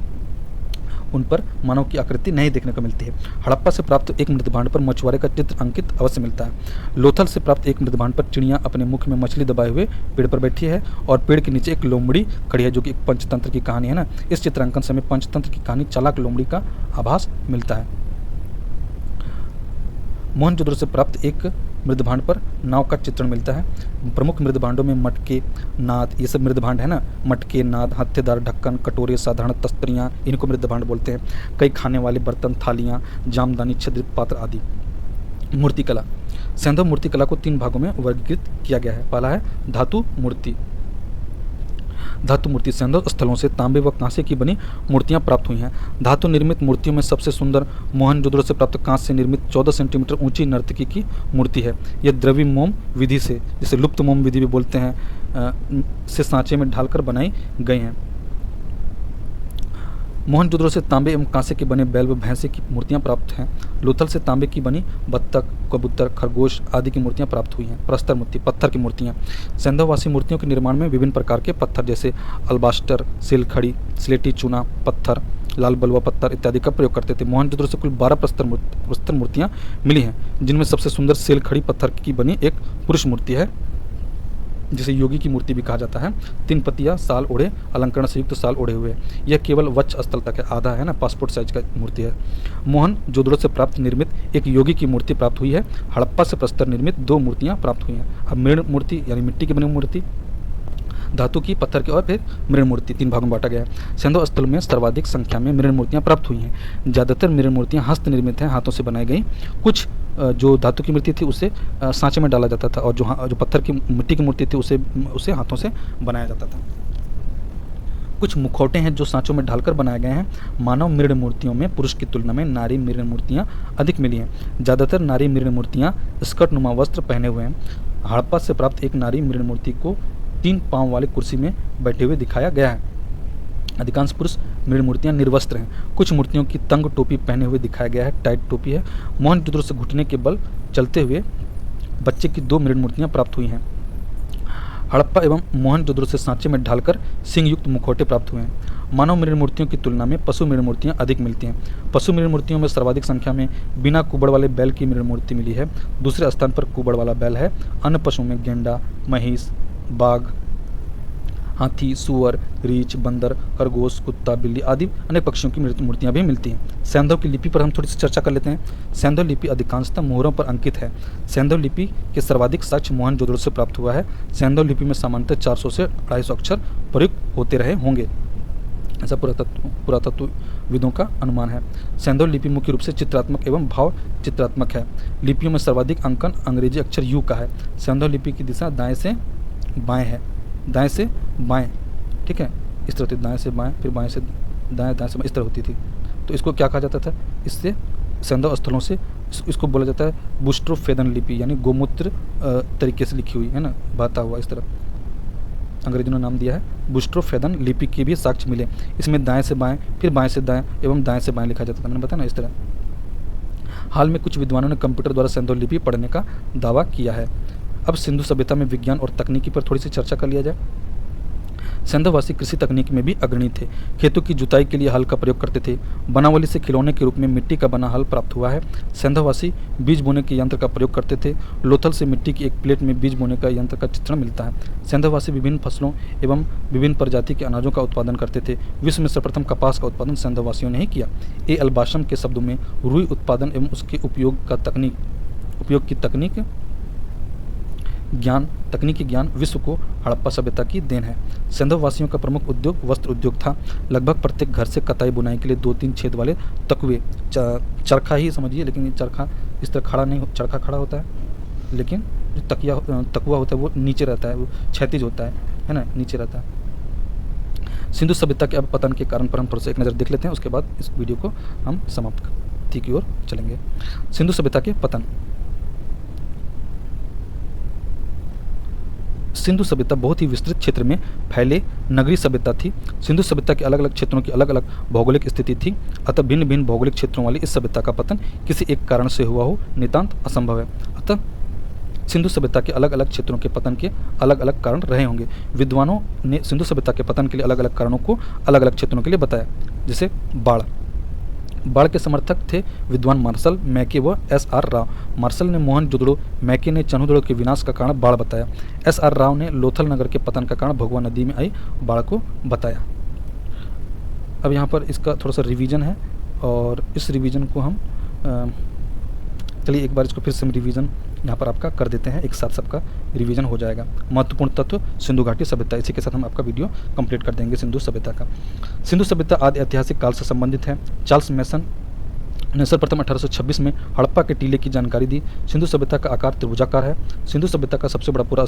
उन पर मानव की आकृति नहीं देखने को मिलती है। हड़प्पा से प्राप्त एक मृदभांड पर मछुआरे का चित्र अंकित अवश्य मिलता है। लोथल से प्राप्त एक मृदभांड पर चिड़िया अपने मुख में मछली दबाए हुए पेड़ पर बैठी है और पेड़ के नीचे एक लोमड़ी खड़ी है, जो कि एक पंचतंत्र की कहानी है ना। इस चित्रांकन से हमें पंचतंत्र की कहानी चालाक लोमड़ी का आभास मिलता है। मोहनजोदड़ो से प्राप्त एक मृदभांड पर नाव का चित्रण मिलता है। प्रमुख मृदभांडों में मटके, नाद, ये सब मृदभांड है ना। मटके, नाद, हत्थेदार ढक्कन, कटोरे, साधारण तस्तरियाँ, इनको मृदभांड बोलते हैं। कई खाने वाले बर्तन, थालियाँ, जामदानी, छिद्रित पात्र आदि। मूर्तिकला। सैंधव मूर्तिकला को 3 भागों में वर्गीकृत किया गया है। पहला है धातु मूर्ति। सैंधव स्थलों से तांबे व कांसे की बनी मूर्तियां प्राप्त हुई हैं। धातु निर्मित मूर्तियों में सबसे सुंदर मोहनजोदड़ो से प्राप्त कांस्य से निर्मित 14 सेंटीमीटर ऊंची नर्तकी की मूर्ति है। यह द्रवी मोम विधि से, जिसे लुप्त मोम विधि भी बोलते हैं, से सांचे में ढालकर बनाई गई हैं। मोहनजोदड़ो से तांबे एवं कांसे के बने बैल व भैंसे की मूर्तियां प्राप्त हैं। लोथल से तांबे की बनी बत्तख, कबूतर, खरगोश आदि की मूर्तियां प्राप्त हुई हैं। प्रस्तर मूर्ति, पत्थर की मूर्तियां। सैंधववासी मूर्तियों के निर्माण में विभिन्न प्रकार के पत्थर जैसे अल्बास्टर, सिलखड़ी, स्लेटी चूना पत्थर, लाल बलुआ पत्थर इत्यादि का प्रयोग करते थे। मोहनजोदड़ो से कुल 12 प्रस्तर मूर्तियाँ मिली हैं, जिनमें सबसे सुंदर सिलखड़ी पत्थर की बनी एक पुरुष मूर्ति है, जिसे योगी की मूर्ति भी कहा जाता है। 3 पतिया, साल ओढ़े, अलंकरण से युक्त साल ओढ़े हुए। यह केवल वक्ष स्थल तक है, आधा है ना, पासपोर्ट साइज का मूर्ति है। मोहनजोदड़ो से प्राप्त निर्मित एक योगी की मूर्ति प्राप्त हुई है। हड़प्पा से प्रस्तर निर्मित 2 मूर्तियां प्राप्त हुई हैं। अब मृण मूर्ति यानी मिट्टी की बनी मूर्ति, धातु की, पत्थर की और फिर मृण मूर्ति 3 भागों में बांटा गया है। सैंधव स्थल में सर्वाधिक संख्या में मृण मूर्तियां प्राप्त हुई हैं। ज़्यादातर मृण मूर्तियां हस्त निर्मित हैं, हाथों से बनाई गई। कुछ जो धातु की मूर्ति थी उसे सांचे में डाला जाता था, और जो पत्थर की मिट्टी की मूर्ति थी उसे हाथों से बनाया जाता था। कुछ मुखौटे हैं जो सांचों में ढालकर बनाए गए हैं। मानव मृण मूर्तियों में पुरुष की तुलना में नारी मृण मूर्तियां अधिक मिली हैं। ज़्यादातर नारी मृण मूर्तियां स्कर्ट नुमा वस्त्र पहने हुए हैं। हड़प्पा से प्राप्त एक नारी मृण मूर्ति को 3 पांव वाली कुर्सी में बैठे हुए दिखाया गया है। अधिकांश पुरुष मृण मूर्तियां निर्वस्त्र हैं। कुछ मूर्तियों की तंग टोपी पहने हुए दिखाया गया है, टाइट टोपी है। मोहनजोदड़ो से घुटने के बल चलते हुए बच्चे की 2 मृण मूर्तियां प्राप्त हुई हैं। हड़प्पा एवं मोहनजोदड़ो से सांचे में ढालकर सिंह युक्त मुखौटे प्राप्त हुए हैं। मानव मृण मूर्तियों की तुलना में पशु मृण मूर्तियां अधिक मिलती हैं। पशु मृण मूर्तियों में सर्वाधिक संख्या में बिना कुबड़ वाले बैल की मृण मूर्ति मिली है। दूसरे स्थान पर कुबड़ वाला बैल है। अन्य पशुओं में गेंडा, महिष, बाघ, हाथी, सुअर, रीछ, बंदर, खरगोश, कुत्ता, बिल्ली आदि अनेक पक्षियों की मूर्तियां भी मिलती हैं। सैंधव की लिपि पर हम थोड़ी सी चर्चा कर लेते हैं। सैंधव लिपि अधिकांशतः मोहरों पर अंकित है। सैंधव लिपि के सर्वाधिक साक्ष्य मोहनजोदड़ो से प्राप्त हुआ है। सैंधव लिपि में सामान्यतः 400 से 250 अक्षर प्रयुक्त होते रहे होंगे। ऐसा पुरातत्वविदों का अनुमान है। सैंधव लिपि मुख्य रूप से चित्रात्मक एवं भाव चित्रात्मक है। लिपियों में सर्वाधिक अंकन अंग्रेजी अक्षर यू का है। सैंधव लिपि की दिशा दाएं से बाएं है, दाएं से बाएं, ठीक है, इस तरह होती, दाएं से बाएं, फिर बाएं से दाएं, दाएं से बाएं, इस तरह होती थी। तो इसको क्या कहा जाता था, इससे सैंधव स्थलों से इसको बोला जाता है बुस्ट्रोफेदन लिपि, यानी गोमूत्र तरीके से लिखी हुई है ना, बहता हुआ, इस तरह अंग्रेजों ने नाम दिया है। बुस्ट्रोफेदन लिपि के भी साक्ष्य मिले। इसमें दाएं से बाएं, फिर बाएं से दाएं एवं दाएं से बाएं लिखा जाता था, मैंने बताया ना, इस तरह। हाल में कुछ विद्वानों ने कंप्यूटर द्वारा सैंधव लिपि पढ़ने का दावा किया है। अब सिंधु सभ्यता में विज्ञान और तकनीकी पर थोड़ी सी चर्चा कर लिया जाए। सैंधववासी कृषि तकनीक में भी अग्रणी थे। खेतों की जुताई के लिए हल का प्रयोग करते थे। बनावली से खिलौने के रूप में मिट्टी का बना हल प्राप्त हुआ है। सैंधववासी बीज बोने के यंत्र का प्रयोग करते थे। लोथल से मिट्टी की एक प्लेट में बीज बोने का यंत्र का चित्रण मिलता है। सैंधववासी विभिन्न फसलों एवं विभिन्न प्रजाति के अनाजों का उत्पादन करते थे। विश्व में सर्वप्रथम कपास का उत्पादन सैंधववासियों ने ही किया। ए अल्बाशम के शब्दों में रुई उत्पादन एवं उसके उपयोग की तकनीकी ज्ञान विश्व को हड़प्पा सभ्यता की देन है। सैंधववासियों का प्रमुख उद्योग वस्त्र उद्योग था। लगभग प्रत्येक घर से कताई बुनाई के लिए 2-3 छेद वाले तकुए, चरखा ही समझिए, लेकिन ये चरखा इस तरह खड़ा नहीं, चरखा खड़ा होता है, लेकिन जो तकुआ होता है वो नीचे रहता है, वो क्षैतिज होता है ना, नीचे रहता है। सिंधु सभ्यता के अब पतन के कारण पर हम थोड़ा सा एक नज़र देख लेते हैं, उसके बाद इस वीडियो को हम समाप्ति की ओर चलेंगे। सिंधु सभ्यता के पतन। सिंधु सभ्यता बहुत ही विस्तृत क्षेत्र में फैले नगरीय सभ्यता थी। सिंधु सभ्यता के अलग अलग क्षेत्रों की अलग अलग भौगोलिक स्थिति थी, अतः भिन्न भिन्न भौगोलिक क्षेत्रों वाली इस सभ्यता का पतन किसी एक कारण से हुआ हो नितांत असंभव है। अतः सिंधु सभ्यता के अलग अलग क्षेत्रों के पतन के अलग अलग कारण रहे होंगे। विद्वानों ने सिंधु सभ्यता के पतन के लिए अलग अलग कारणों को अलग अलग क्षेत्रों के लिए बताया। जैसे बाढ़ के समर्थक थे विद्वान मार्शल, मैके व एस.आर. राव। मार्शल ने मोहनजोदड़ो, मैके ने चन्हुदड़ो के विनाश का कारण बाढ़ बताया। एस.आर. राव ने लोथल नगर के पतन का कारण भगवा नदी में आई बाढ़ को बताया। अब यहाँ पर इसका थोड़ा सा रिवीजन है, और इस रिवीजन को हम चलिए एक बार इसको फिर से रिवीजन यहाँ पर आपका कर देते हैं, एक साथ सबका रिवीजन हो जाएगा। महत्वपूर्ण तत्व सिंधु घाटी सभ्यता, इसी के साथ हम आपका वीडियो कंप्लीट कर देंगे सिंधु सभ्यता का। सिंधु सभ्यता आदि ऐतिहासिक काल से संबंधित है। चार्ल्स मैसन ने सर्वप्रथम 1826 में हड़प्पा के टीले की जानकारी दी। सिंधु सभ्यता का आकार त्रिभुजाकार है। सिंधु सभ्यता का सबसे बड़ा पूरा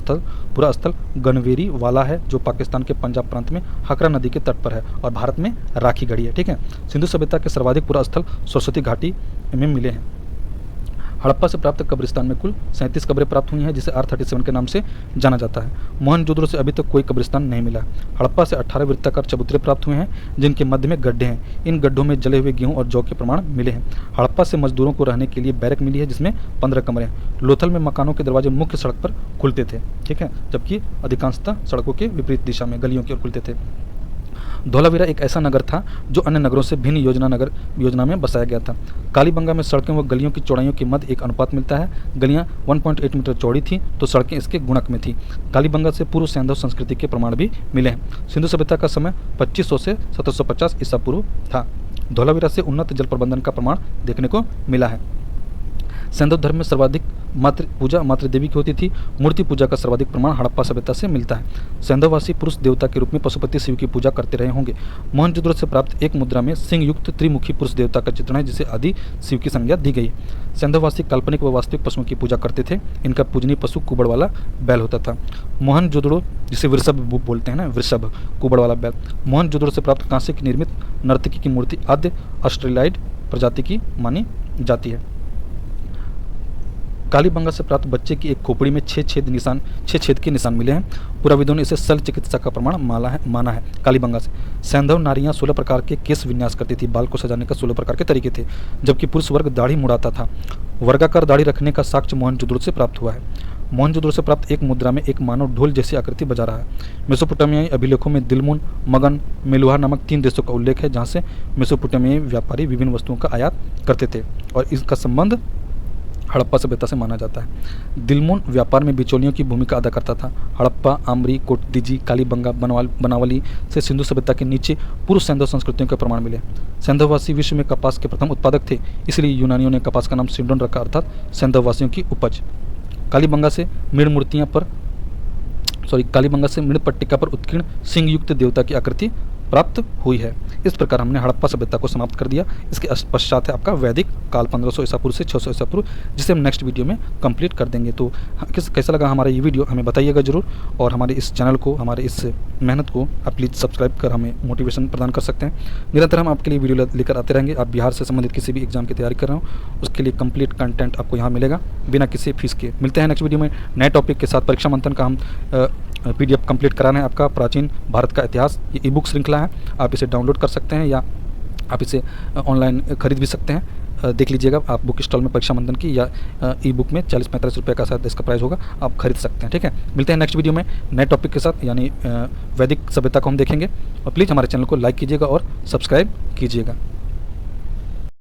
स्थल गनवेरी वाला है, जो पाकिस्तान के पंजाब प्रांत में हकरा नदी के तट पर है और भारत में राखी गढ़ी है, ठीक है। सिंधु सभ्यता के सर्वाधिक पूरा स्थल सरस्वती घाटी में मिले हैं। हड़प्पा से प्राप्त कब्रिस्तान में कुल 37 कब्रें प्राप्त हुई हैं, जिसे R37 के नाम से जाना जाता है। मोहनजोदड़ो से अभी तक कोई कब्रिस्तान नहीं मिला। हड़प्पा से 18 वृत्ताकार चबूतरे प्राप्त हुए हैं, जिनके मध्य में गड्ढे हैं। इन गड्ढों में जले हुए गेहूं और जौ के प्रमाण मिले हैं। हड़प्पा से मजदूरों को रहने के लिए बैरक मिली है, जिसमें 15 कमरे हैं। लोथल में मकानों के दरवाजे मुख्य सड़क पर खुलते थे, ठीक है, जबकि अधिकांशतः सड़कों के विपरीत दिशा में गलियों की ओर खुलते थे। धौलावीरा एक ऐसा नगर था जो अन्य नगरों से भिन्न योजना में बसाया गया था। कालीबंगा में सड़कें व गलियों की चौड़ाइयों के मध्य एक अनुपात मिलता है। गलियां 1.8 मीटर चौड़ी थी तो सड़कें इसके गुणक में थी। कालीबंगा से पूर्व सैंधव संस्कृति के प्रमाण भी मिले हैं। सिंधु सभ्यता का समय 2500 से 1750 ईसा पूर्व था। धौलावीरा से उन्नत जल प्रबंधन का प्रमाण देखने को मिला है। सैंधव धर्म में सर्वाधिक मातृ देवी की होती थी। मूर्ति पूजा का सर्वाधिक प्रमाण हड़प्पा सभ्यता से मिलता है। सैंधववासी पुरुष देवता के रूप में पशुपति शिव की पूजा करते रहे होंगे। मोहनजोदड़ो से प्राप्त एक मुद्रा में सिंह युक्त त्रिमुखी पुरुष देवता का चित्रण है, जिसे आदि शिव की संज्ञा दी गई। सैंधववासी काल्पनिक व वास्तविक पशुओं की पूजा करते थे। इनका पूजनीय पशु कुबड़ वाला बैल होता था। मोहनजोदड़ो, जिसे वृषभ बोलते हैं ना, वृषभ कुबड़ वाला बैल। मोहनजोदड़ो से प्राप्त कांसे की निर्मित नर्तकी की मूर्ति आद्य ऑस्ट्रेलाइड प्रजाति की मानी जाती है। कालीबंगा से प्राप्त बच्चे की एक खोपड़ी में 6 छेद के निशान मिले हैं। पुराविदों ने इसे शल्य चिकित्सा का प्रमाण माना है। कालीबंगा से सैंधव नारियां 16 प्रकार के केश विन्यास करती थी। बाल को सजाने का 16 प्रकार के तरीके थे, जबकि पुरुष वर्ग दाढ़ी मुड़ाता था। वर्गाकार दाढ़ी रखने का साक्ष्य मोहनजोदड़ो से प्राप्त हुआ है। मोहनजोदड़ो से प्राप्त एक मुद्रा में एक मानव ढोल जैसी आकृति बजा रहा है। मेसोपोटामियाई अभिलेखों में दिलमुन, मगन, मेलुहा नामक 3 देशों का उल्लेख है, जहाँ से मेसोपोटामियाई व्यापारी विभिन्न वस्तुओं का आयात करते थे और इसका संबंध हड़प्पा सभ्यता से माना जाता है। दिलमुन व्यापार में बिचौलियों की भूमिका अदा करता था। हड़प्पा, आमरी, कोटदीजी, कालीबंगा, बनावली से सिंधु सभ्यता के नीचे पूर्व सैंधव संस्कृतियों के प्रमाण मिले। सैंधववासी विश्व में कपास के प्रथम उत्पादक थे, इसलिए यूनानियों ने कपास का नाम सिंडोन रखा, अर्थात सैंधववासियों की उपज। कालीबंगा से मृण पट्टिका पर उत्कीर्ण सिंह युक्त देवता की आकृति प्राप्त हुई है। इस प्रकार हमने हड़प्पा सभ्यता को समाप्त कर दिया। इसके पश्चात है आपका वैदिक काल 1500 ईसा पूर्व से 600 ईसा पूर्व, जिसे हम नेक्स्ट वीडियो में कंप्लीट कर देंगे। तो कैसा लगा हमारा ये वीडियो हमें बताइएगा जरूर, और हमारे इस चैनल को, हमारे इस मेहनत को आप प्लीज़ सब्सक्राइब कर हमें मोटिवेशन प्रदान कर सकते हैं। निरंतर हम आपके लिए वीडियो लेकर आते रहेंगे। आप बिहार से संबंधित किसी भी एग्जाम की तैयारी कर रहे हो, उसके लिए कंप्लीट कंटेंट आपको यहाँ मिलेगा बिना किसी फीस के। मिलते हैं नेक्स्ट वीडियो में नए टॉपिक के साथ। परीक्षा मंथन का हम PDF कंप्लीट कराना है आपका, प्राचीन भारत का इतिहास। ये ई-बुक श्रृंखला है, आप इसे डाउनलोड कर सकते हैं या आप इसे ऑनलाइन खरीद भी सकते हैं। देख लीजिएगा आप बुक स्टॉल में परीक्षा मंथन की, या ई-बुक में 40-45 रुपये का शायद इसका प्राइस होगा, आप खरीद सकते हैं। ठीक है, मिलते हैं नेक्स्ट वीडियो में नए टॉपिक के साथ, यानी वैदिक सभ्यता को हम देखेंगे। और प्लीज़ हमारे चैनल को लाइक कीजिएगा और सब्सक्राइब कीजिएगा।